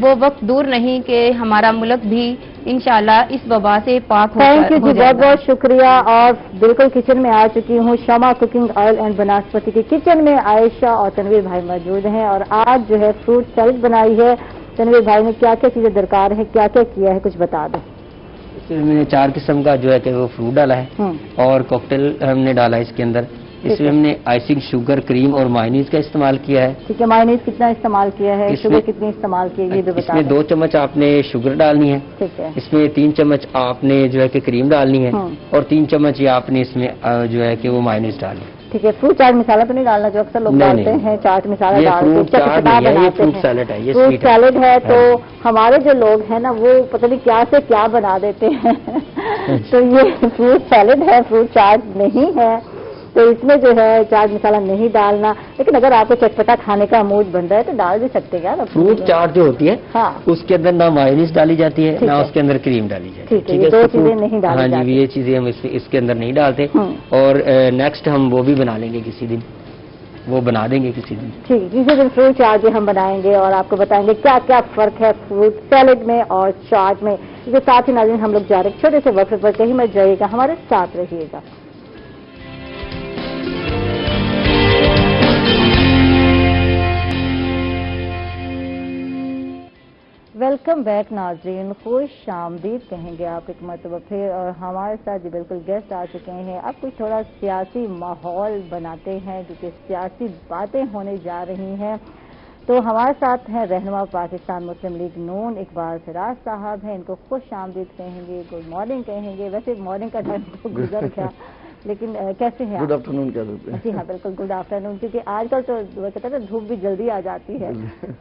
وہ وقت دور نہیں کہ ہمارا ملک بھی انشاءاللہ اس وبا سے پاک ہو جائے گا۔ تھینک یو جی، بہت بہت شکریہ۔ اور بالکل کچن میں آ چکی ہوں، شمع کوکنگ آئل اینڈ بناسپتی کی کچن میں عائشہ اور تنویر بھائی موجود ہیں، اور آج جو ہے فروٹ سیلڈ بنائی ہے۔ تنویر بھائی نے کیا کیا چیزیں درکار ہے، کیا کیا کیا ہے، کچھ بتا دیں۔ اس میں نے 4 قسم کا جو ہے کہ وہ فروٹ ڈالا ہے اور کوکٹیل ہم نے ڈالا ہے اس کے اندر۔ اس میں ہم نے آئسنگ، شوگر، کریم اور مائونیز کا استعمال کیا ہے۔ ٹھیک ہے، مائونیز کتنا استعمال کیا ہے، شوگر کتنی استعمال کی ہے، یہ بھی بتا دیں۔ اس میں 2 چمچ آپ نے شوگر ڈالنی ہے، ٹھیک ہے، اس میں 3 چمچ آپ نے جو ہے کہ کریم ڈالنی ہے اور 3 چمچ یہ آپ نے اس میں جو ہے کہ وہ مائونیز ڈالنی ہے۔ ٹھیک ہے، فروٹ چاٹ مسالہ تو نہیں ڈالنا جو اکثر لوگ ڈالتے ہیں، چاٹ مسالہ ڈال کے چٹپٹا بناتے ہیں۔ فروٹ سیلڈ ہے، یہ فروٹ سیلڈ ہے، تو ہمارے جو لوگ ہیں نا وہ پتہ نہیں کیا سے کیا بنا دیتے ہیں تو یہ فروٹ سیلڈ ہے، فروٹ چاٹ نہیں ہے، تو اس میں جو ہے چاٹ مسالہ نہیں ڈالنا، لیکن اگر آپ کو چٹپٹا کھانے کا موڈ بن رہا ہے تو ڈال بھی سکتے ہیں۔ فروٹ چاٹ جو ہوتی ہے ہاں اس کے اندر نہ مائونیز ڈالی جاتی ہے نہ اس کے اندر کریم ڈالی جاتی ہے۔ ٹھیک ہے، یہ 2 چیزیں نہیں ڈالی ہاں جاتی۔ جی، یہ چیزیں ہم اس کے اندر نہیں ڈالتے، اور نیکسٹ ہم وہ بھی بنا لیں گے کسی دن، وہ بنا دیں گے کسی دن۔ ٹھیک ہے، کسی دن فروٹ چاٹ بھی ہم بنائیں گے اور آپ کو بتائیں گے کیا کیا فرق ہے فروٹ سیلڈ میں اور چاٹ میں۔ اس کے ساتھ ہی ناظرین ہم لوگ جا رہے ہیں چھوٹے سے وقفے پر، کہیں مت جائیے گا، ہمارے ساتھ رہیے گا۔ ویلکم بیک ناظرین، خوش آمدید کہیں گے آپ ایک مرتبہ پھر، اور ہمارے ساتھ جی بالکل گیسٹ آ چکے ہیں۔ اب کچھ تھوڑا سیاسی ماحول بناتے ہیں کیونکہ سیاسی باتیں ہونے جا رہی ہیں، تو ہمارے ساتھ ہیں رہنما پاکستان مسلم لیگ نون اقبال فراز صاحب ہیں، ان کو خوش آمدید کہیں گے، گڈ مارننگ کہیں گے، ویسے مارننگ کا ٹائم تو گزر گیا لیکن کیسے ہیں؟ گڈ آفٹر نون کہہ دیتے ہیں۔ جی ہاں بالکل گڈ آفٹر نون، کیونکہ آج کل تو کہتے ہیں دھوپ بھی جلدی آ جاتی ہے،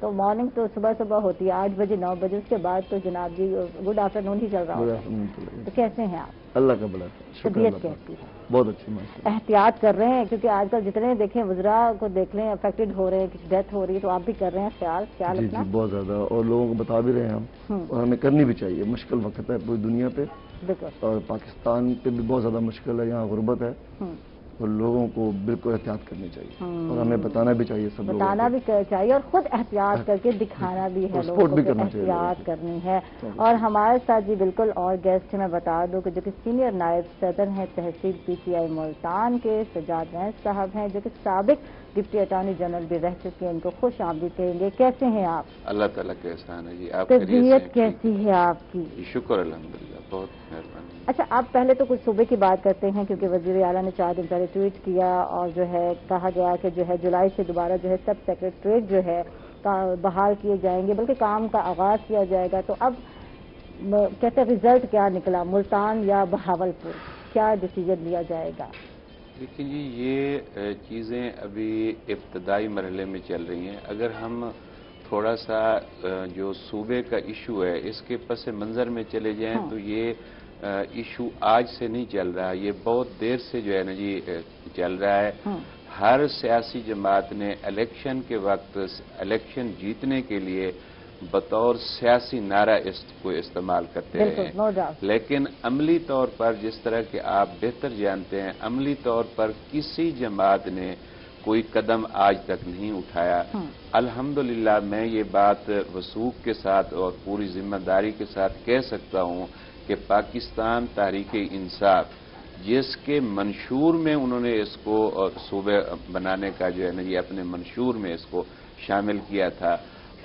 تو مارننگ تو صبح صبح ہوتی ہے 8 بجے 9 بجے، اس کے بعد تو جناب جی گڈ آفٹر نون ہی چل رہا ہوتا ہے۔ تو کیسے ہیں آپ؟ اللہ کا بڑا طبیعت کیسی ہے؟ بہت اچھی ماشاءاللہ۔ احتیاط کر رہے ہیں کیونکہ آج کل جتنے دیکھیں وزراء کو دیکھ لیں افیکٹڈ ہو رہے ہیں، کچھ ڈیتھ ہو رہی ہے، تو آپ بھی کر رہے ہیں خیال جی اپنا؟ جی بہت زیادہ، اور لوگوں کو بتا بھی رہے ہیں ہم، اور ہمیں کرنی بھی چاہیے۔ مشکل وقت ہے پوری دنیا پہ، اور پاکستان پہ بھی بہت زیادہ مشکل ہے، یہاں غربت ہے، اور لوگوں کو بالکل احتیاط کرنی چاہیے، اور ہمیں بتانا بھی چاہیے، سب بتانا بھی چاہیے اور خود احتیاط کر کے دکھانا بھی ہے، لوگوں کو احتیاط کرنی ہے۔ اور ہمارے ساتھ جی بالکل اور گیسٹ میں بتا دوں کہ جو کہ سینئر نائب صدر ہیں تحصیل PTI ملتان کے سجاد وینس صاحب ہیں، جو کہ سابق ڈپٹی اٹارنی جنرل بھی رہ چکے ہیں، ان کو خوش آمدید کہیں گے۔ کیسے ہیں آپ؟ اللہ تعالیٰ کا احسان ہے جی، آپ طبیعت کیسی ہے آپ کی؟ شکر الحمدللہ، بہت مہربانی۔ اچھا، آپ پہلے تو کچھ صوبے کی بات کرتے ہیں کیونکہ وزیر اعلیٰ نے 4 دن پہلے ٹویٹ کیا اور جو ہے کہا گیا کہ جو ہے جولائی سے دوبارہ جو ہے سب سیکریٹریٹ جو ہے بحال کیے جائیں گے، بلکہ کام کا آغاز کیا جائے گا. تو اب کہتے ہیں رزلٹ کیا نکلا، ملتان یا بہاولپور، کیا ڈیسیجن لیا جائے گا؟ دیکھیں جی، یہ چیزیں ابھی ابتدائی مرحلے میں چل رہی ہیں. اگر ہم تھوڑا سا جو صوبے کا ایشو ہے اس کے پس منظر میں چلے جائیں تو یہ ایشو آج سے نہیں چل رہا، یہ بہت دیر سے جو ہے نا جی چل رہا ہے. ہر سیاسی جماعت نے الیکشن کے وقت الیکشن جیتنے کے لیے بطور سیاسی نعرہ کو استعمال کرتے رہے ہیں، لیکن عملی طور پر جس طرح کہ آپ بہتر جانتے ہیں، عملی طور پر کسی جماعت نے کوئی قدم آج تک نہیں اٹھایا. الحمدللہ میں یہ بات وثوق کے ساتھ اور پوری ذمہ داری کے ساتھ کہہ سکتا ہوں کہ پاکستان تحریک انصاف جس کے منشور میں انہوں نے اس کو صوبے بنانے کا جو ہے نا جی اپنے منشور میں اس کو شامل کیا تھا،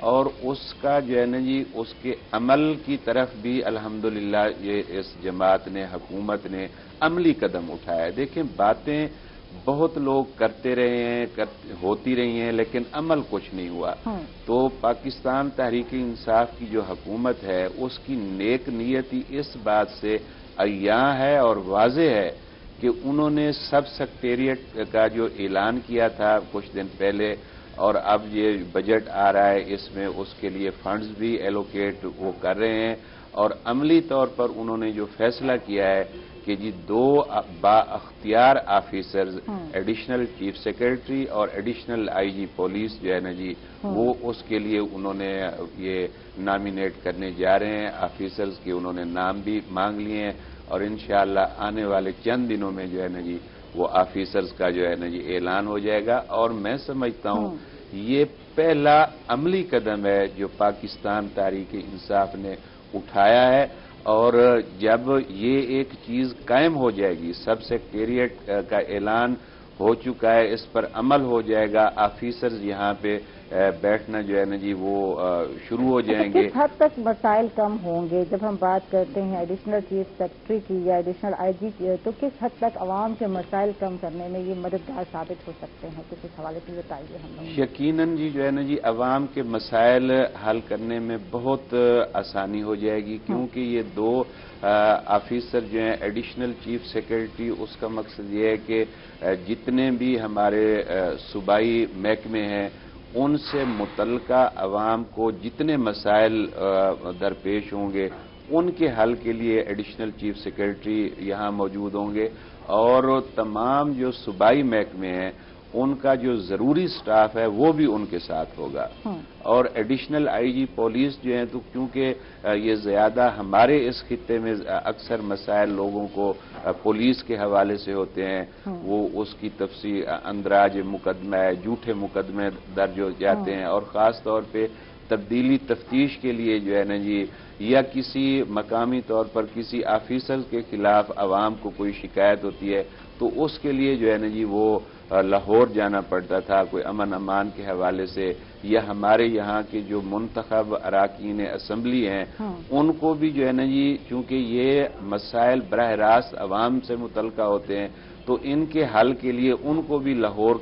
اور اس کا جو ہے نا جی اس کے عمل کی طرف بھی الحمدللہ یہ اس جماعت نے، حکومت نے عملی قدم اٹھایا ہے. دیکھیں باتیں بہت لوگ کرتے رہے ہیں، ہوتی رہی ہیں، لیکن عمل کچھ نہیں ہوا. تو پاکستان تحریک انصاف کی جو حکومت ہے اس کی نیک نیتی اس بات سے عیاں ہے اور واضح ہے کہ انہوں نے سب سیکریٹریٹ کا جو اعلان کیا تھا کچھ دن پہلے، اور اب یہ بجٹ آ رہا ہے اس میں اس کے لیے فنڈز بھی ایلوکیٹ وہ کر رہے ہیں، اور عملی طور پر انہوں نے جو فیصلہ کیا ہے کہ جی 2 با اختیار آفیسرز ایڈیشنل چیف سیکریٹری اور ایڈیشنل آئی جی پولیس جو ہے نا جی وہ اس کے لیے انہوں نے یہ نامینیٹ کرنے جا رہے ہیں. آفیسرز کے انہوں نے نام بھی مانگ لیے ہیں، اور انشاءاللہ آنے والے چند دنوں میں جو ہے نا جی وہ آفیسرز کا جو ہے نا جی اعلان ہو جائے گا. اور میں سمجھتا ہوں یہ پہلا عملی قدم ہے جو پاکستان تحریک انصاف نے اٹھایا ہے، اور جب یہ ایک چیز قائم ہو جائے گی، سب سیکریٹریٹ کا اعلان ہو چکا ہے، اس پر عمل ہو جائے گا، آفیسرز یہاں پہ بیٹھنا جو ہے نا جی وہ شروع ہو جائیں گے. کس حد تک مسائل کم ہوں گے جب ہم بات کرتے ہیں ایڈیشنل چیف سیکریٹری کی یا ایڈیشنل آئی جی کی، تو کس حد تک عوام کے مسائل کم کرنے میں یہ مددگار ثابت ہو سکتے ہیں؟ کسی حوالے سے بتائیے ہم لوگ. یقیناً جی جو ہے نا جی عوام کے مسائل حل کرنے میں بہت آسانی ہو جائے گی، کیونکہ یہ 2 آفیسر جو ہیں ایڈیشنل چیف سیکریٹری، اس کا مقصد یہ ہے کہ جتنے بھی ہمارے صوبائی محکمے ہیں ان سے متعلقہ عوام کو جتنے مسائل درپیش ہوں گے ان کے حل کے لیے ایڈیشنل چیف سیکریٹری یہاں موجود ہوں گے، اور تمام جو صوبائی محکمے ہیں ان کا جو ضروری سٹاف ہے وہ بھی ان کے ساتھ ہوگا. اور ایڈیشنل آئی جی پولیس جو ہیں تو کیونکہ یہ زیادہ ہمارے اس خطے میں اکثر مسائل لوگوں کو پولیس کے حوالے سے ہوتے ہیں، وہ اس کی تفصیل اندراج مقدمہ ہے، جھوٹے مقدمے درج ہو جاتے ہیں، اور خاص طور پہ تبدیلی تفتیش کے لیے جو ہے نا جی یا کسی مقامی طور پر کسی آفیسر کے خلاف عوام کو کوئی شکایت ہوتی ہے تو اس کے لیے جو ہے نا جی وہ لاہور جانا پڑتا تھا کوئی امن امان کے حوالے سے، یا ہمارے یہاں کے جو منتخب اراکین اسمبلی ہیں ان کو بھی جو ہے نا جی چونکہ یہ مسائل براہ راست عوام سے متعلقہ ہوتے ہیں تو ان کے حل کے لیے ان کو بھی لاہور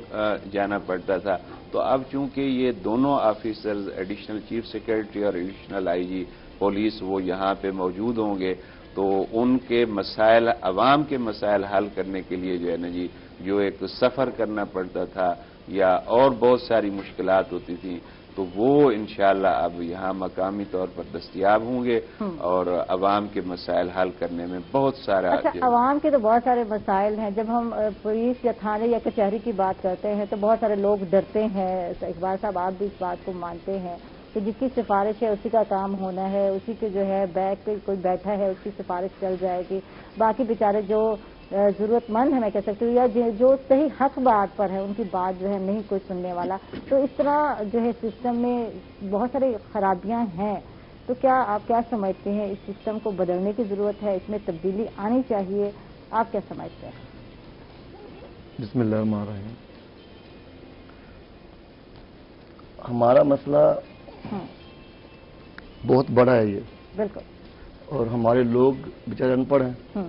جانا پڑتا تھا. تو اب چونکہ یہ دونوں آفیسرز ایڈیشنل چیف سیکریٹری اور ایڈیشنل آئی جی پولیس وہ یہاں پہ موجود ہوں گے تو ان کے مسائل، عوام کے مسائل حل کرنے کے لیے جو ہے نا جی جو ایک سفر کرنا پڑتا تھا یا اور بہت ساری مشکلات ہوتی تھیں تو وہ انشاءاللہ اب یہاں مقامی طور پر دستیاب ہوں گے، اور عوام کے مسائل حل کرنے میں بہت سارا. اچھا، عوام کے تو بہت سارے مسائل ہیں. جب ہم پولیس یا تھانے یا کچہری کی بات کرتے ہیں تو بہت سارے لوگ ڈرتے ہیں. اقبال صاحب آپ بھی اس بات کو مانتے ہیں کہ جس کی سفارش ہے اسی کا کام ہونا ہے، اسی کے جو ہے بیک پہ کوئی بیٹھا ہے اس کی سفارش چل جائے گی، باقی بیچارے جو ضرورت مند ہے میں کہہ سکتی ہوں یا جو صحیح حق بات پر ہے ان کی بات جو ہے نہیں کوئی سننے والا. تو اس طرح جو ہے سسٹم میں بہت ساری خرابیاں ہیں. تو کیا آپ کیا سمجھتے ہیں اس سسٹم کو بدلنے کی ضرورت ہے، اس میں تبدیلی آنی چاہیے؟ آپ کیا سمجھتے ہیں؟ بسم اللہ الرحمن الرحیم. ہمارا مسئلہ بہت بڑا ہے یہ. بالکل. اور ہمارے لوگ بیچارے ان پڑھ ہیں.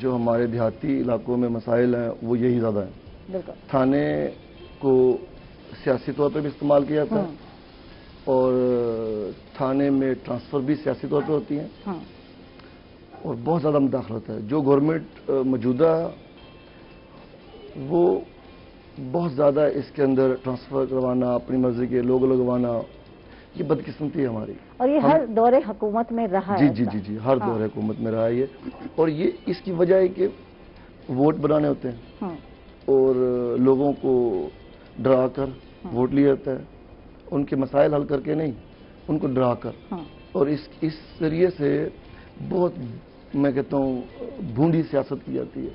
جو ہمارے دیہاتی علاقوں میں مسائل ہیں وہ یہی زیادہ ہیں. تھانے کو سیاسی طور پہ بھی استعمال کیا جاتا ہے اور تھانے میں ٹرانسفر بھی سیاسی طور پہ ہوتی ہیں اور بہت زیادہ مداخلت ہے. جو گورنمنٹ موجودہ وہ بہت زیادہ اس کے اندر ٹرانسفر کروانا، اپنی مرضی کے لوگ لگوانا، یہ بدقسمتی ہے ہماری. اور یہ ہر دور حکومت میں رہا ہے. جی ہر دور حکومت میں رہا ہے یہ. اور یہ اس کی وجہ ہے کہ ووٹ بنانے ہوتے ہیں اور لوگوں کو ڈرا کر ووٹ لیا جاتا ہے. ان کے مسائل حل کر کے نہیں، ان کو ڈرا کر. اور اس ذریعے سے بہت میں کہتا ہوں بھونڈی سیاست کی جاتی ہے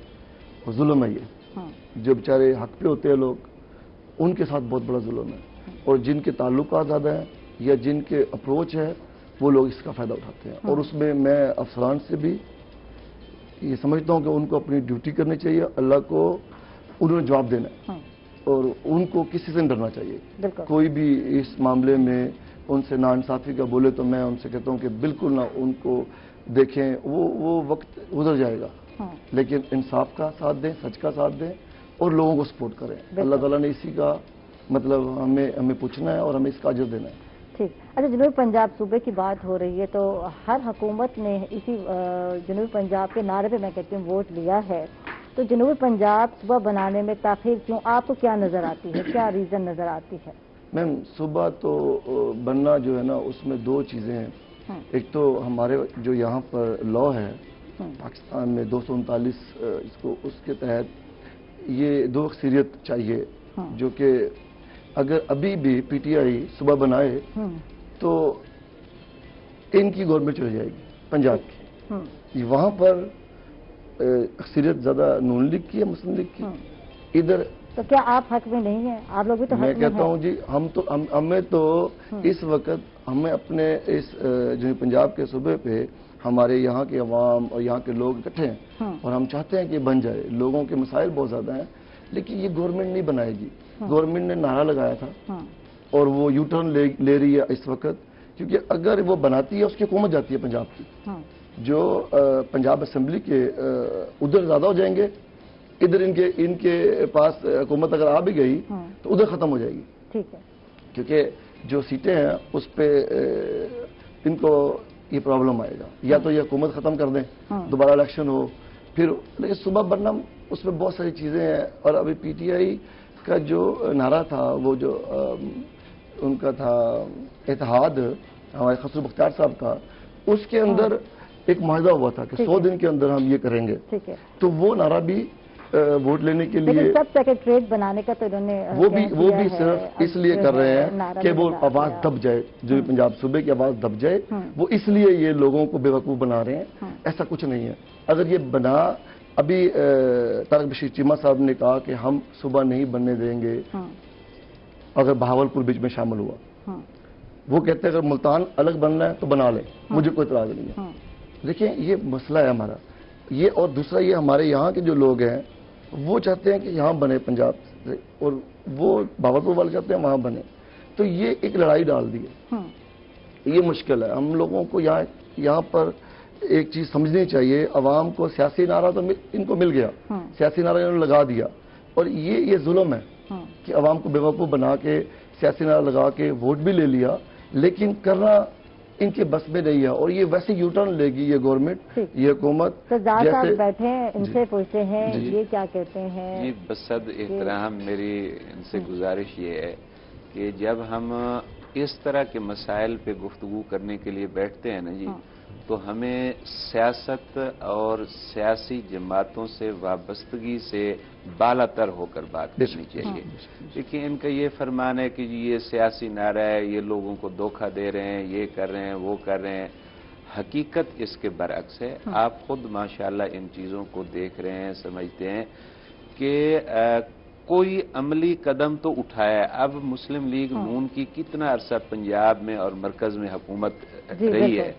اور ظلم ہے یہ. جو بیچارے حق پہ ہوتے ہیں لوگ، ان کے ساتھ بہت بڑا ظلم ہے. اور جن کے تعلقات زیادہ ہیں یا جن کے اپروچ ہے وہ لوگ اس کا فائدہ اٹھاتے ہیں. اور اس میں میں افسران سے بھی یہ سمجھتا ہوں کہ ان کو اپنی ڈیوٹی کرنی چاہیے. اللہ کو انہوں نے جواب دینا ہے اور ان کو کسی سے نہیں ڈرنا چاہیے. کوئی بھی اس معاملے میں ان سے ناانصافی کا بولے تو میں ان سے کہتا ہوں کہ بالکل نہ ان کو دیکھیں. وہ وقت گزر جائے گا لیکن انصاف کا ساتھ دیں، سچ کا ساتھ دیں اور لوگوں کو سپورٹ کریں. اللہ تعالیٰ نے اسی کا مطلب ہمیں پوچھنا ہے اور ہمیں اس کا اجر دینا ہے. ٹھیک. اچھا، جنوبی پنجاب صوبے کی بات ہو رہی ہے تو ہر حکومت نے اسی جنوبی پنجاب کے نعرے پہ میں کہتی ہوں ووٹ لیا ہے. تو جنوبی پنجاب صوبہ بنانے میں تاخیر کیوں؟ آپ کو کیا نظر آتی ہے، کیا ریزن نظر آتی ہے؟ میم صوبہ تو بننا جو ہے نا اس میں دو چیزیں ہیں. ایک تو ہمارے جو یہاں پر لا ہے پاکستان میں 239 اس کے تحت یہ دو اکثریت چاہیے جو کہ اگر ابھی بھی پی ٹی آئی صوبہ بنائے تو ان کی گورنمنٹ چلی جائے گی پنجاب کی. وہاں پر اکثریت زیادہ نون لیگ کی ہے، مسلم لیگ کی. ادھر تو کیا آپ حق میں نہیں ہیں؟ آپ لوگ بھی تو حق میں ہیں. میں کہتا ہوں جی ہمیں تو اس وقت ہمیں اپنے اس جو پنجاب کے صوبے پہ ہمارے یہاں کے عوام اور یہاں کے لوگ اکٹھے ہیں اور ہم چاہتے ہیں کہ بن جائے. لوگوں کے مسائل بہت زیادہ ہیں لیکن یہ گورنمنٹ نہیں بنائے گی. گورنمنٹ نے نعرہ لگایا تھا اور وہ یو ٹرن لے رہی ہے اس وقت، کیونکہ اگر وہ بناتی ہے اس کی حکومت جاتی ہے پنجاب کی. جو پنجاب اسمبلی کے ادھر زیادہ ہو جائیں گے، ادھر ان کے پاس حکومت اگر آ بھی گئی تو ادھر ختم ہو جائے گی. ٹھیک ہے. کیونکہ جو سیٹیں ہیں اس پہ ان کو یہ پرابلم آئے گا. یا تو یہ حکومت ختم کر دیں، دوبارہ الیکشن ہو پھر. لیکن صوبہ بننا اس میں بہت ساری چیزیں ہیں. اور ابھی پی ٹی آئی کا جو نعرہ تھا وہ جو ان کا تھا اتحاد ہمارے خسرو بختیار صاحب کا، اس کے اندر ایک معاہدہ ہوا تھا کہ 100 دن کے اندر ہم یہ کریں گے. تو وہ نعرہ بھی ووٹ لینے کے لیے سب سیکریٹریٹ بنانے کا تو انہوں نے وہ بھی صرف اس لیے کر رہے ہیں کہ وہ آواز دب جائے، جو پنجاب صوبے کی آواز دب جائے. وہ اس لیے یہ لوگوں کو بے وقوف بنا رہے ہیں. ایسا کچھ نہیں ہے. اگر یہ بنا، ابھی طارق بشیر چیمہ صاحب نے کہا کہ ہم صوبہ نہیں بننے دیں گے اگر بہاولپور بیچ میں شامل ہوا. وہ کہتے ہیں اگر ملتان الگ بننا ہے تو بنا لیں، مجھے کوئی اعتراض نہیں ہے. دیکھیں یہ مسئلہ ہے ہمارا یہ. اور دوسرا یہ ہمارے یہاں کے جو لوگ ہیں وہ چاہتے ہیں کہ یہاں بنے پنجاب سے، اور وہ بہاولپور والے چاہتے ہیں وہاں بنے. تو یہ ایک لڑائی ڈال دی ہے. یہ مشکل ہے. ہم لوگوں کو یہاں پر ایک چیز سمجھنی چاہیے. عوام کو سیاسی نعرہ تو ان کو مل گیا، سیاسی نعرہ انہوں نے لگا دیا. اور یہ ظلم ہے کہ عوام کو بے وقوف بنا کے سیاسی نعرہ لگا کے ووٹ بھی لے لیا، لیکن کرنا ان کے بس میں نہیں ہے. اور یہ ویسے یو ٹرن لے گی یہ گورنمنٹ، یہ حکومت. جیسے بیٹھے ہیں ان سے پوچھتے ہیں یہ کیا کہتے ہیں. جی بصد احترام میری ان سے گزارش یہ ہے کہ جب ہم اس طرح کے مسائل پہ گفتگو کرنے کے لیے بیٹھتے ہیں نا جی، تو ہمیں سیاست اور سیاسی جماعتوں سے وابستگی سے بالا تر ہو کر بات کرنی چاہیے. دیکھیے ان کا یہ فرمان ہے کہ جی یہ سیاسی نعرہ ہے، یہ لوگوں کو دھوکہ دے رہے ہیں، یہ کر رہے ہیں، وہ کر رہے ہیں. حقیقت اس کے برعکس ہے. آپ خود ماشاءاللہ ان چیزوں کو دیکھ رہے ہیں، سمجھتے ہیں کہ کوئی عملی قدم تو اٹھایا ہے. اب مسلم لیگ نون کی کتنا عرصہ پنجاب میں اور مرکز میں حکومت رہی ہے.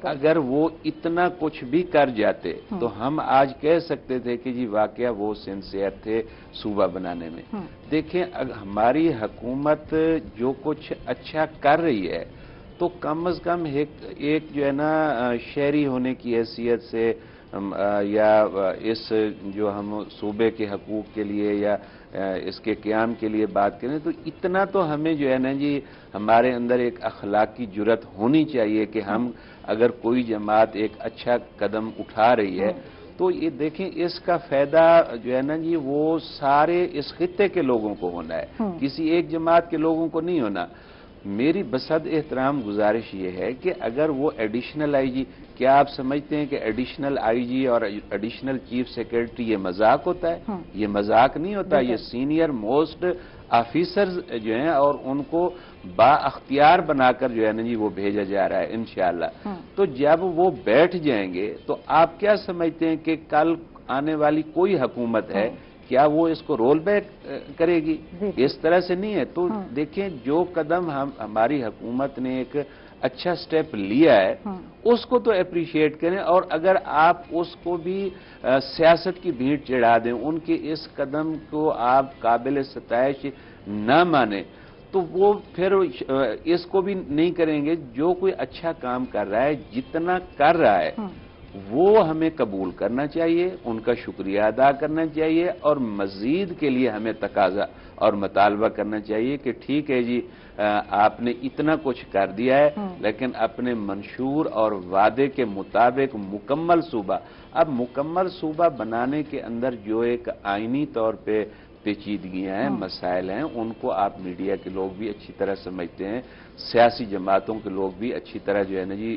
اگر وہ اتنا کچھ بھی کر جاتے تو ہم آج کہہ سکتے تھے کہ جی واقعہ وہ سنسیئر تھے صوبہ بنانے میں. دیکھیں ہماری حکومت جو کچھ اچھا کر رہی ہے تو کم از کم ایک جو ہے نا شہری ہونے کی حیثیت سے یا اس جو ہم صوبے کے حقوق کے لیے یا اس کے قیام کے لیے بات کریں تو اتنا تو ہمیں جو ہے نا جی ہمارے اندر ایک اخلاقی جرات ہونی چاہیے کہ ہم اگر کوئی جماعت ایک اچھا قدم اٹھا رہی ہے تو یہ دیکھیں اس کا فائدہ جو ہے نا جی وہ سارے اس خطے کے لوگوں کو ہونا ہے، کسی ایک جماعت کے لوگوں کو نہیں ہونا۔ میری بصد احترام گزارش یہ ہے کہ اگر وہ ایڈیشنل آئی جی، کیا آپ سمجھتے ہیں کہ ایڈیشنل آئی جی اور ایڈیشنل چیف سیکرٹری یہ مذاق ہوتا ہے؟ یہ مذاق نہیں ہوتا، یہ سینئر موسٹ آفیسرز جو ہیں اور ان کو با اختیار بنا کر جو ہے نا جی وہ بھیجا جا رہا ہے انشاءاللہ۔ تو جب وہ بیٹھ جائیں گے تو آپ کیا سمجھتے ہیں کہ کل آنے والی کوئی حکومت ہے کیا وہ اس کو رول بیک کرے گی؟ اس طرح سے نہیں ہے۔ تو دیکھیں جو قدم ہماری حکومت نے ایک اچھا سٹیپ لیا ہے اس کو تو اپریشیٹ کریں، اور اگر آپ اس کو بھی سیاست کی بھیڑ چڑھا دیں، ان کے اس قدم کو آپ قابل ستائش نہ مانیں تو وہ پھر اس کو بھی نہیں کریں گے۔ جو کوئی اچھا کام کر رہا ہے، جتنا کر رہا ہے وہ ہمیں قبول کرنا چاہیے، ان کا شکریہ ادا کرنا چاہیے، اور مزید کے لیے ہمیں تقاضا اور مطالبہ کرنا چاہیے کہ ٹھیک ہے جی آپ نے اتنا کچھ کر دیا ہے لیکن اپنے منشور اور وعدے کے مطابق مکمل صوبہ، اب مکمل صوبہ بنانے کے اندر جو ایک آئینی طور پہ پیچیدگیاں ہیں، مسائل ہیں، ان کو آپ میڈیا کے لوگ بھی اچھی طرح سمجھتے ہیں، سیاسی جماعتوں کے لوگ بھی اچھی طرح جو ہے نا جی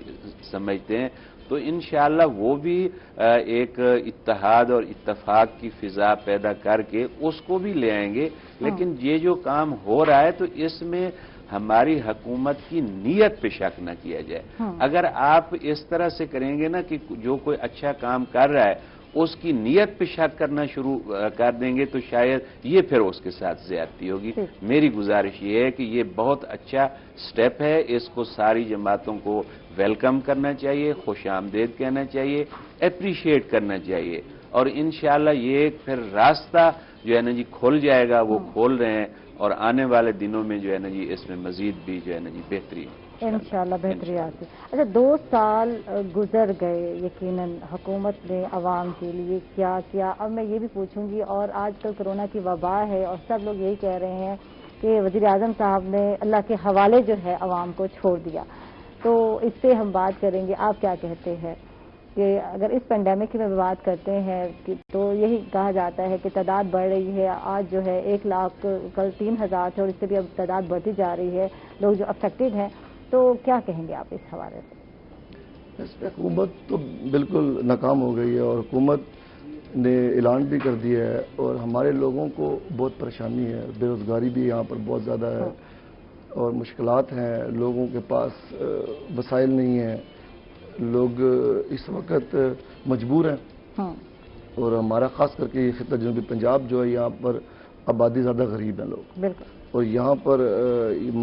سمجھتے ہیں، تو انشاءاللہ وہ بھی ایک اتحاد اور اتفاق کی فضا پیدا کر کے اس کو بھی لے آئیں گے۔ لیکن یہ جو کام ہو رہا ہے تو اس میں ہماری حکومت کی نیت پہ شک نہ کیا جائے۔ اگر آپ اس طرح سے کریں گے نا کہ جو کوئی اچھا کام کر رہا ہے اس کی نیت پہ شک کرنا شروع کر دیں گے تو شاید یہ پھر اس کے ساتھ زیادتی ہوگی۔ میری گزارش یہ ہے کہ یہ بہت اچھا سٹیپ ہے، اس کو ساری جماعتوں کو ویلکم کرنا چاہیے، خوش آمدید کہنا چاہیے، اپریشیٹ کرنا چاہیے، اور انشاءاللہ یہ پھر راستہ جو ہے نا جی کھل جائے گا، وہ کھول رہے ہیں، اور آنے والے دنوں میں جو ہے نا جی اس میں مزید بھی جو ہے نا جی بہتری انشاءاللہ بہتری آتی۔ اچھا 2 سال گزر گئے، یقیناً حکومت نے عوام کے لیے کیا کیا؟ اب میں یہ بھی پوچھوں گی، اور آج کل کرونا کی وبا ہے اور سب لوگ یہی کہہ رہے ہیں کہ وزیر اعظم صاحب نے اللہ کے حوالے جو ہے عوام کو چھوڑ دیا، تو اس پہ ہم بات کریں گے۔ آپ کیا کہتے ہیں کہ اگر اس پینڈیمک کی میں بات کرتے ہیں تو یہی کہا جاتا ہے کہ تعداد بڑھ رہی ہے، آج جو ہے 1 لاکھ، کل 3000 تھے اور اس سے بھی اب تعداد بڑھتی جا رہی ہے لوگ جو افیکٹڈ ہیں، تو کیا کہیں گے آپ اس حوالے سے؟ اس پہ حکومت تو بالکل ناکام ہو گئی ہے، اور حکومت نے اعلان بھی کر دیا ہے، اور ہمارے لوگوں کو بہت پریشانی ہے، بے روزگاری بھی یہاں پر بہت زیادہ ہے اور مشکلات ہیں، لوگوں کے پاس وسائل نہیں ہیں، لوگ اس وقت مجبور ہیں، اور ہمارا خاص کر کے یہ خطہ جنوبی پنجاب جو ہے یہاں پر آبادی زیادہ غریب ہیں لوگ، اور یہاں پر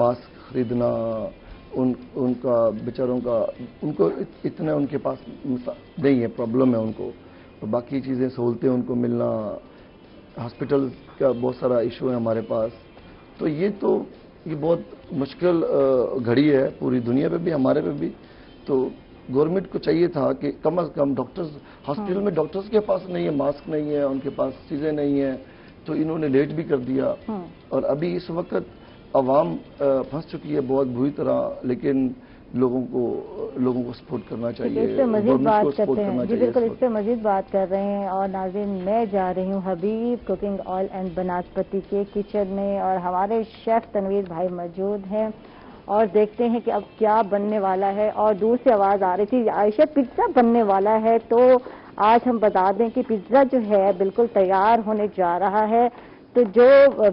ماسک خریدنا ان کا بیچاروں کا ان کو اتنا ان کے پاس نہیں ہے، پرابلم ہے ان کو، اور باقی چیزیں سہولتیں ان کو ملنا، ہاسپٹل کا بہت سارا ایشو ہے ہمارے پاس، تو یہ بہت مشکل گھڑی ہے پوری دنیا پہ بھی ہمارے پہ بھی۔ تو گورنمنٹ کو چاہیے تھا کہ کم از کم ڈاکٹرز ہاسپٹل میں ڈاکٹرز کے پاس نہیں ہے، ماسک نہیں ہے، ان کے پاس چیزیں نہیں ہیں، تو انہوں نے لیٹ بھی کر دیا، اور ابھی اس وقت عوام پھنس چکی ہے بہت بری طرح، لیکن لوگوں کو سپورٹ کرنا چاہیے، اس پہ مزید بات کرتے ہیں جی، بالکل اس پہ مزید بات کر رہے ہیں۔ اور ناظرین میں جا رہی ہوں حبیب کوکنگ آئل اینڈ بناسپتی کے کچن میں، اور ہمارے شیف تنویر بھائی موجود ہیں، اور دیکھتے ہیں کہ اب کیا بننے والا ہے۔ اور دور سے آواز آ رہی تھی عائشہ پیزا بننے والا ہے، تو آج ہم بتا دیں کہ پیزا جو ہے بالکل تیار ہونے جا رہا ہے۔ تو جو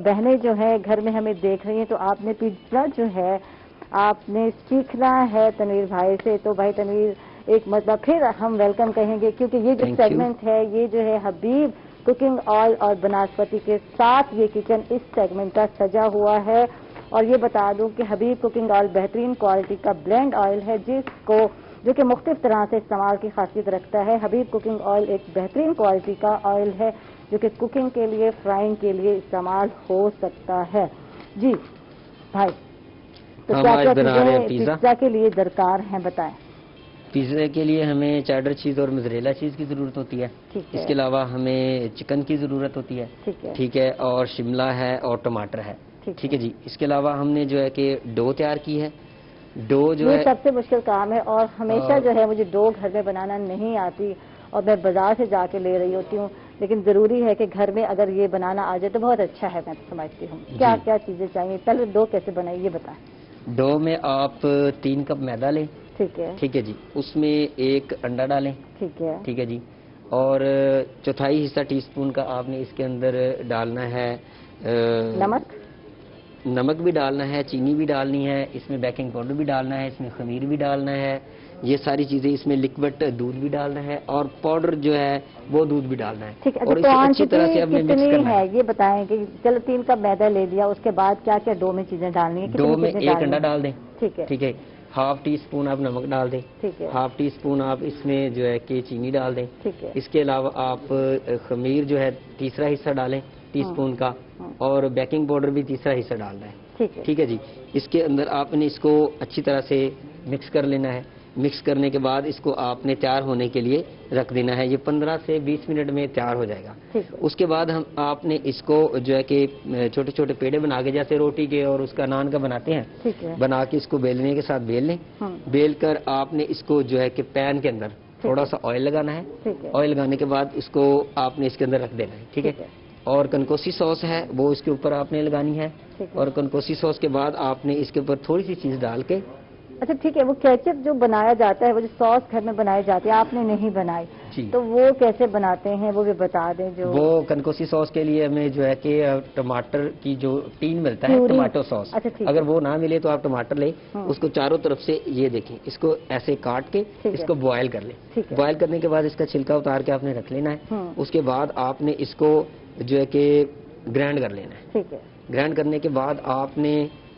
بہنیں جو ہیں گھر میں ہمیں دیکھ رہی ہیں، تو آپ نے پیزا جو ہے آپ نے سیکھنا ہے تنویر بھائی سے، تو بھائی تنویر ایک مرتبہ پھر ہم ویلکم کہیں گے، کیونکہ یہ جو سیگمنٹ ہے یہ جو ہے حبیب کوکنگ آئل اور بناسپتی کے ساتھ یہ کچن اس سیگمنٹ کا سجا ہوا ہے۔ اور یہ بتا دوں کہ حبیب کوکنگ آئل بہترین کوالٹی کا بلینڈ آئل ہے جو کہ مختلف طرح سے استعمال کی خاصیت رکھتا ہے۔ حبیب کوکنگ آئل ایک بہترین کوالٹی کا آئل ہے جو کہ کوکنگ کے لیے، فرائنگ کے لیے استعمال ہو سکتا ہے۔ جی بھائی تو کیا کیا چیزیں پیزا کے لیے درکار ہیں بتائیں؟ پیزا کے لیے ہمیں چیڈر چیز اور موزریلا چیز کی ضرورت ہوتی ہے. اس کے علاوہ ہمیں چکن کی ضرورت ہوتی ہے. ٹھیک ہے. اور شملہ ہے اور ٹماٹر ہے. ٹھیک ہے جی. اس کے علاوہ ہم نے جو ہے کہ ڈو تیار کی ہے. ڈو جو ہے سب سے مشکل کام ہے اور ہمیشہ جو ہے مجھے ڈو گھر میں بنانا نہیں آتی اور میں بازار سے جا کے لے رہی ہوتی ہوں، لیکن ضروری ہے کہ گھر میں اگر یہ بنانا آ جائے تو بہت اچھا ہے. میں سمجھتی ہوں کیا کیا چیزیں چاہیے. پہلے ڈو کیسے بنائیں یہ بتائیں. ڈو میں آپ 3 کپ میدا لیں. ٹھیک ہے. ٹھیک ہے جی. اس میں 1 انڈا ڈالیں. ٹھیک ہے. ٹھیک ہے جی. اور 1/4 حصہ ٹی اسپون کا آپ نے اس کے اندر ڈالنا ہے نمک بھی ڈالنا ہے، چینی بھی ڈالنی ہے، اس میں بیکنگ پاؤڈر بھی ڈالنا ہے، اس میں خمیر بھی ڈالنا ہے، یہ ساری چیزیں. اس میں لکوڈ دودھ بھی ڈالنا ہے اور پاؤڈر جو ہے وہ دودھ بھی ڈالنا ہے. اور اسے اچھی طرح سے ہمیں مکس کرنا ہے. یہ بتائیں کہ چلو 3 کپ میدا لے لیا، اس کے بعد کیا کیا ڈو میں چیزیں ڈالنی ہیں؟ ڈو میں 1 انڈا ڈال دیں. ٹھیک ہے. ٹھیک ہے. 1/2 ٹی اسپون آپ نمک ڈال دیں. ٹھیک ہے. 1/2 ٹی اسپون آپ اس میں جو ہے کہ چینی ڈال دیں. ٹھیک ہے. اس کے علاوہ آپ خمیر جو ہے 3 حصہ ڈالیں ٹی اسپون کا، اور بیکنگ پاؤڈر بھی 3 حصہ ڈالنا ہے. ٹھیک ہے جی. اس کے اندر آپ نے اس کو اچھی طرح سے مکس کر لینا ہے. مکس کرنے کے بعد اس کو آپ نے تیار ہونے کے لیے رکھ دینا ہے. یہ 15 سے 20 منٹ میں تیار ہو جائے گا. اس کے بعد آپ نے اس کو جو ہے کہ چھوٹے چھوٹے پیڑے بنا کے جیسے روٹی کے اور اس کا نان کا بناتے ہیں، بنا کے اس کو بیلنے کے ساتھ بیل لیں. بیل کر آپ نے اس کو جو ہے کہ پین کے اندر تھوڑا سا آئل لگانا ہے. آئل لگانے کے بعد اس کو آپ نے اس کے اندر رکھ دینا ہے. ٹھیک ہے. اور کنکوسی سوس ہے وہ اس کے اوپر آپ نے لگانی ہے. اور کنکوسی سوس کے بعد آپ نے اس کے اوپر تھوڑی سی چیز ڈال کے. اچھا ٹھیک ہے. وہ کیچپ جو بنایا جاتا ہے، وہ جو سوس گھر میں بنائی جاتی ہے، آپ نے نہیں بنائی تو وہ کیسے بناتے ہیں وہ بھی بتا دیں. جو وہ کنکوسی سوس کے لیے ہمیں جو ہے کہ ٹماٹر کی جو ٹین ملتا ہے ٹماٹو سوس، اگر وہ نہ ملے تو آپ ٹماٹر لیں. اس کو چاروں طرف سے یہ دیکھیں، اس کو ایسے کاٹ کے اس کو بوائل کر لیں. بوائل کرنے کے بعد اس کا چھلکا اتار کے آپ نے رکھ لینا ہے. اس کے بعد آپ نے اس کو جو ہے کہ گرائنڈ کر لینا ہے. ٹھیک ہے. گرائنڈ کرنے کے بعد آپ نے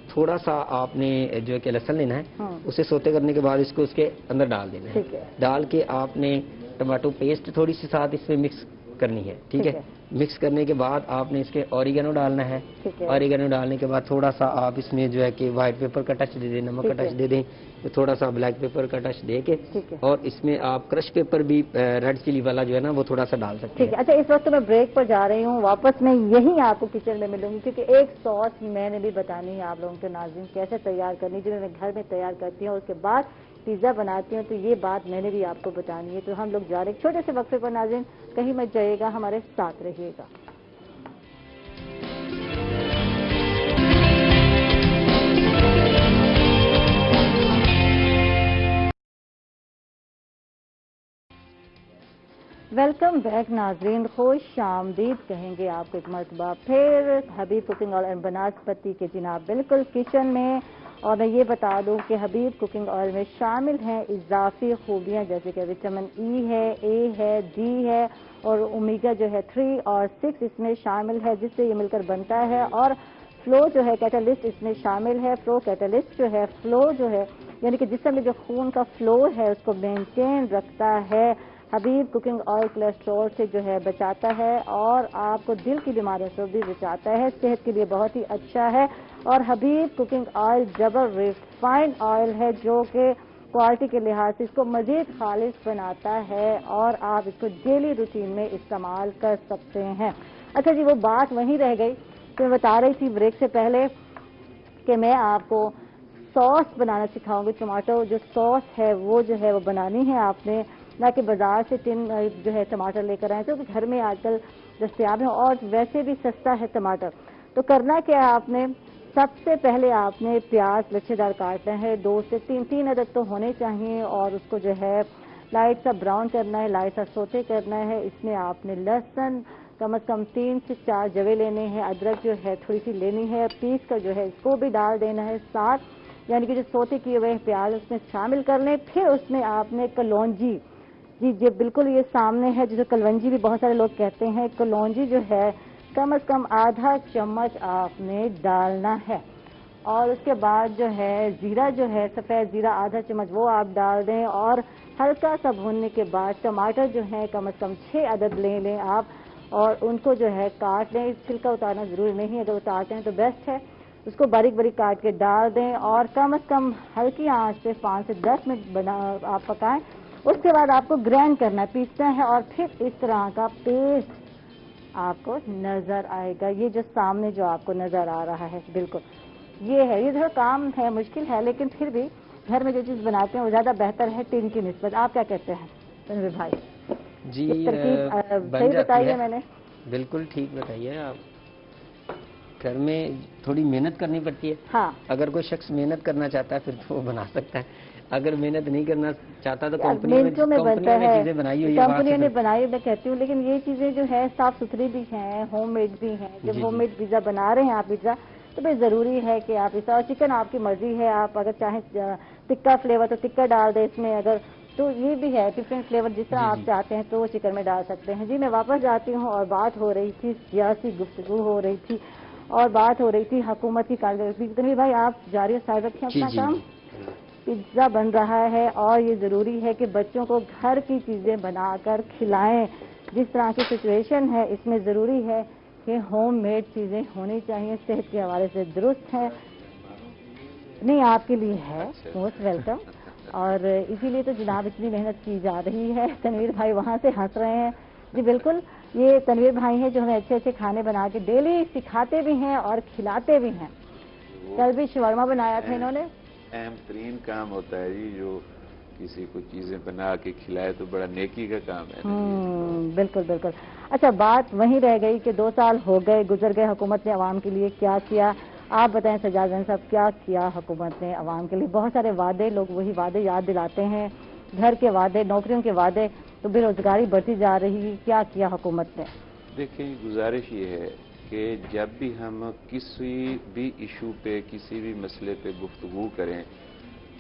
تھوڑا سا آپ نے جو ہے کہ لہسن لینا ہے. اسے سوتے کرنے کے بعد اس کو اس کے اندر ڈال دینا ہے. ڈال کے آپ نے ٹماٹو پیسٹ تھوڑی سی ساتھ اس میں مکس کرنی ہے. ٹھیک ہے. مکس کرنے کے بعد آپ نے اس کے اوریگانو ڈالنا ہے. اوریگانو ڈالنے کے بعد تھوڑا سا آپ اس میں جو ہے کہ وائٹ پیپر کا ٹچ دے دیں، نمک کا ٹچ دے دیں، تھوڑا سا بلیک پیپر کا ٹچ دے کے، اور اس میں آپ کرش پیپر بھی ریڈ چلی والا جو ہے نا وہ تھوڑا سا ڈال سکتے ہیں. اچھا اس وقت میں بریک پر جا رہی ہوں، واپس میں یہی آپ کو کچن میں ملوں گی، کیونکہ ایک سوس میں نے بھی بتانی ہے آپ لوگوں کے ناظرین کیسے تیار کرنی، جو میں گھر میں تیار کرتی ہوں اور اس کے بعد پیزا بناتی ہوں، تو یہ بات میں نے بھی آپ کو بتانی ہے. تو ہم لوگ جا رہے ہیں چھوٹے سے وقفے پر. ناظرین کہیں مت جائیے گا، ہمارے ساتھ رہیے گا. ویلکم بیک ناظرین، خوش آمدید کہیں گے آپ کو ایک مرتبہ پھر حبیب کوکنگ آئل اینڈ بناسپتی کے جناب بالکل کچن میں. اور میں یہ بتا دوں کہ حبیب کوکنگ آئل میں شامل ہیں اضافی خوبیاں جیسے کہ وٹامن ای ہے، اے ہے، ڈی ہے، اور اومیگا جو ہے 3 اور 6 اس میں شامل ہے، جس سے یہ مل کر بنتا ہے. اور فلو جو ہے کیٹالسٹ اس میں شامل ہے. فلو کیٹالسٹ جو ہے، فلو جو ہے یعنی کہ جسم میں جو خون کا فلو ہے اس کو مینٹین رکھتا ہے. حبیب کوکنگ آئل کولیسٹرول سے جو ہے بچاتا ہے اور آپ کو دل کی بیماریوں سے بھی بچاتا ہے، صحت کے لیے بہت ہی اچھا ہے. اور Habib cooking oil double refined oil ہے جو کہ کوالٹی کے لحاظ سے اس کو مزید خالص بناتا ہے اور آپ اس کو ڈیلی روٹین میں استعمال کر سکتے ہیں. اچھا جی وہ بات وہیں رہ گئی تو میں بتا رہی تھی بریک سے پہلے کہ میں آپ کو سوس بنانا سکھاؤں گی. ٹماٹو جو سوس ہے وہ جو ہے وہ بنانی ہے آپ نے، نہ کہ بازار سے ٹن جو ہے ٹماٹر لے کر آئیں جو کہ گھر میں آج کل دستیاب ہیں اور ویسے بھی سستا ہے ٹماٹر. تو کرنا کیا ہے آپ نے، سب سے پہلے آپ نے پیاز لچھے دار کاٹنا ہے، 2 سے 3 عدد تو ہونے چاہیے، اور اس کو جو ہے لائٹ سا براؤن کرنا ہے، لائٹ سا سوتے کرنا ہے. اس میں آپ نے لہسن کم از کم 3 سے 4 جوے لینے ہیں، ادرک جو ہے تھوڑی سی لینی ہے، پیس کر جو ہے اس کو بھی ڈال دینا ہے ساتھ، یعنی کہ جو سوتے کیے ہوئے پیاز اس میں شامل کر لیں. پھر اس میں آپ نے کلونجی، جی بالکل یہ سامنے ہے جسے کلونجی بھی بہت سارے لوگ کہتے ہیں، کلونجی جو ہے کم از کم آدھا چمچ آپ نے ڈالنا ہے. اور اس کے بعد جو ہے زیرہ جو ہے سفید زیرہ آدھا چمچ وہ آپ ڈال دیں، اور ہلکا سا بھوننے کے بعد ٹماٹر جو ہے کم از کم 6 عدد لے لیں آپ اور ان کو جو ہے کاٹ لیں. چھلکا اتارنا ضروری نہیں ہے، اگر اتارتے ہیں تو بیسٹ ہے. اس کو باریک باریک کاٹ کے ڈال دیں اور کم از کم ہلکی آنچ پہ 5 سے 10 منٹ آپ پکائیں. اس کے بعد آپ کو گرائنڈ کرنا ہے، پیسنا ہے، اور پھر اس طرح کا پیسٹ آپ کو نظر آئے گا. یہ جو سامنے جو آپ کو نظر آ رہا ہے بالکل یہ ہے. یہ جو کام ہے مشکل ہے، لیکن پھر بھی گھر میں جو چیز بناتے ہیں وہ زیادہ بہتر ہے ٹین کی نسبت. آپ کیا کہتے ہیں تنویر بھائی؟ جی صحیح بتائیے میں نے؟ بالکل ٹھیک بتائیے آپ. گھر میں تھوڑی محنت کرنی پڑتی ہے. ہاں، اگر کوئی شخص محنت کرنا چاہتا ہے پھر تو وہ بنا سکتا ہے. اگر محنت نہیں کرنا چاہتا تو کمپنیوں میں چیزیں بنائی ہوئی ہیں، کمپنیوں نے بنائی. میں کہتی ہوں لیکن یہ چیزیں جو ہے صاف ستھری بھی ہیں، ہوم میڈ بھی ہیں. جب ہوم میڈ پیزا بنا رہے ہیں آپ پیزا تو بھائی ضروری ہے کہ آپ اس، اور چکن آپ کی مرضی ہے، آپ اگر چاہیں ٹکا فلیور تو ٹکا ڈال دیں اس میں، اگر تو یہ بھی ہے ڈفرینٹ فلیور جس طرح آپ چاہتے ہیں تو وہ چکن میں ڈال سکتے ہیں. جی میں واپس جاتی ہوں اور بات ہو رہی تھی، سیاسی گفتگو ہو رہی تھی اور بات ہو رہی تھی حکومتی کارروائی. تنویر بھائی آپ جاری و سائر رکھیں اپنا کام. پیزا بن رہا ہے اور یہ ضروری ہے کہ بچوں کو گھر کی چیزیں بنا کر کھلائیں. جس طرح کی سچویشن ہے اس میں ضروری ہے کہ ہوم میڈ چیزیں ہونی چاہیے. صحت کے حوالے سے درست ہے. نہیں آپ کے لیے ہے، موسٹ ویلکم. اور اسی لیے تو جناب اتنی محنت کی جا رہی ہے. تنویر بھائی وہاں سے ہنس رہے ہیں. جی بالکل، یہ تنویر بھائی ہیں جو ہمیں اچھے اچھے کھانے بنا کے ڈیلی سکھاتے بھی ہیں اور کھلاتے بھی ہیں. کل بھی شورما بنایا تھا انہوں نے. اہم ترین کام ہوتا ہے جی، جو کسی کو چیزیں بنا کے کھلائے تو بڑا نیکی کا کام ہے. بالکل بالکل. اچھا بات وہیں رہ گئی کہ 2 سال ہو گئے، گزر گئے، حکومت نے عوام کے لیے کیا کیا؟ آپ بتائیں سجاد صاحب، کیا کیا حکومت نے عوام کے لیے؟ بہت سارے وعدے، لوگ وہی وعدے یاد دلاتے ہیں، گھر کے وعدے، نوکریوں کے وعدے، تو بے روزگاری بڑھتی جا رہی ہے. کیا کیا حکومت نے؟ دیکھیں گزارش یہ ہے کہ جب بھی ہم کسی بھی ایشو پہ، کسی بھی مسئلے پہ گفتگو کریں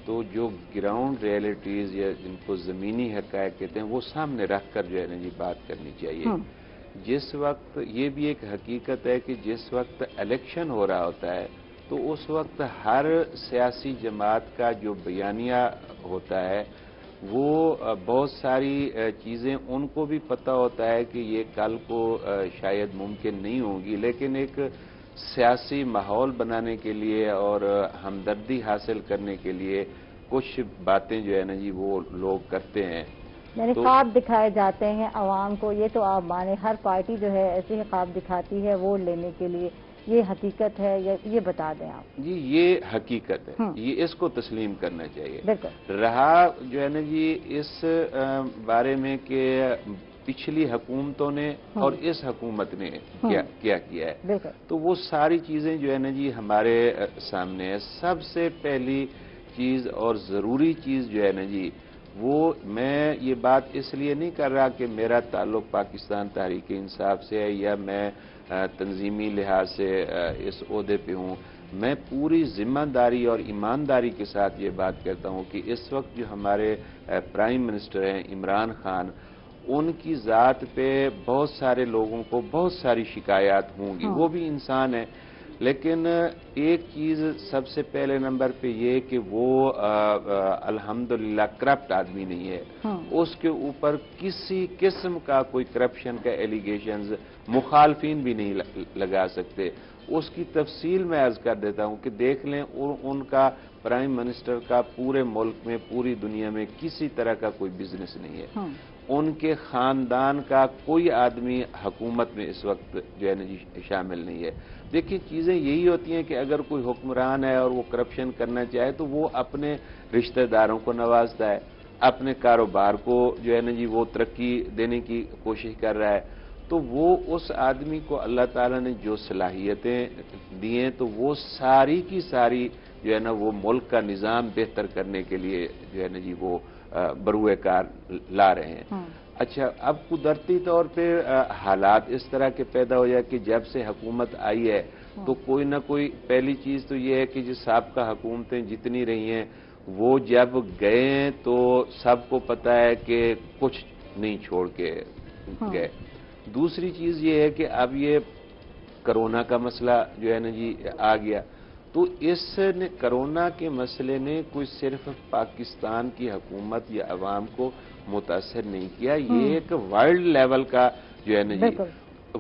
تو جو گراؤنڈ ریئلٹیز یا جن کو زمینی حقائق کہتے ہیں وہ سامنے رکھ کر جو ہے نا جی بات کرنی چاہیے. جس وقت یہ بھی ایک حقیقت ہے کہ جس وقت الیکشن ہو رہا ہوتا ہے تو اس وقت ہر سیاسی جماعت کا جو بیانیہ ہوتا ہے وہ بہت ساری چیزیں ان کو بھی پتہ ہوتا ہے کہ یہ کل کو شاید ممکن نہیں ہوں گی، لیکن ایک سیاسی ماحول بنانے کے لیے اور ہمدردی حاصل کرنے کے لیے کچھ باتیں جو ہے نا جی وہ لوگ کرتے ہیں. یعنی خواب دکھائے جاتے ہیں عوام کو. یہ تو آپ مانے ہر پارٹی جو ہے ایسے ہی خواب دکھاتی ہے ووٹ لینے کے لیے. یہ حقیقت ہے، یہ بتا دیں آپ. جی یہ حقیقت ہے، یہ اس کو تسلیم کرنا چاہیے. بالکل. رہا جو ہے نا جی اس بارے میں کہ پچھلی حکومتوں نے اور اس حکومت نے کیا ہے، تو وہ ساری چیزیں جو ہے نا جی ہمارے سامنے ہے. سب سے پہلی چیز اور ضروری چیز جو ہے نا جی وہ، میں یہ بات اس لیے نہیں کر رہا کہ میرا تعلق پاکستان تحریک انصاف سے ہے یا میں تنظیمی لحاظ سے اس عہدے پہ ہوں. میں پوری ذمہ داری اور ایمانداری کے ساتھ یہ بات کرتا ہوں کہ اس وقت جو ہمارے پرائم منسٹر ہیں عمران خان، ان کی ذات پہ بہت سارے لوگوں کو بہت ساری شکایات ہوں گی. وہ بھی انسان ہیں، لیکن ایک چیز سب سے پہلے نمبر پہ یہ کہ وہ الحمدللہ کرپٹ آدمی نہیں ہے. اس کے اوپر کسی قسم کا کوئی کرپشن کا ایلیگیشنز مخالفین بھی نہیں لگا سکتے. اس کی تفصیل میں عرض کر دیتا ہوں کہ دیکھ لیں ان کا پرائم منسٹر کا پورے ملک میں، پوری دنیا میں کسی طرح کا کوئی بزنس نہیں ہے. ان کے خاندان کا کوئی آدمی حکومت میں اس وقت جو ہے نا جی شامل نہیں ہے. دیکھیں چیزیں یہی ہوتی ہیں کہ اگر کوئی حکمران ہے اور وہ کرپشن کرنا چاہے تو وہ اپنے رشتہ داروں کو نوازتا ہے، اپنے کاروبار کو جو ہے نا جی وہ ترقی دینے کی کوشش کر رہا ہے. تو وہ اس آدمی کو اللہ تعالیٰ نے جو صلاحیتیں دی ہیں تو وہ ساری کی ساری جو ہے نا وہ ملک کا نظام بہتر کرنے کے لیے جو ہے نا جی وہ بروئے کار لا رہے ہیں. اچھا اب قدرتی طور پہ حالات اس طرح کے پیدا ہو جائے کہ جب سے حکومت آئی ہے تو کوئی نہ کوئی، پہلی چیز تو یہ ہے کہ جو سابقہ حکومتیں جتنی رہی ہیں وہ جب گئے ہیں تو سب کو پتہ ہے کہ کچھ نہیں چھوڑ کے گئے. دوسری چیز یہ ہے کہ اب یہ کرونا کا مسئلہ جو ہے نا جی آ گیا، تو اس نے کرونا کے مسئلے نے کوئی صرف پاکستان کی حکومت یا عوام کو متاثر نہیں کیا. یہ ایک ورلڈ لیول کا جو ہے نا جی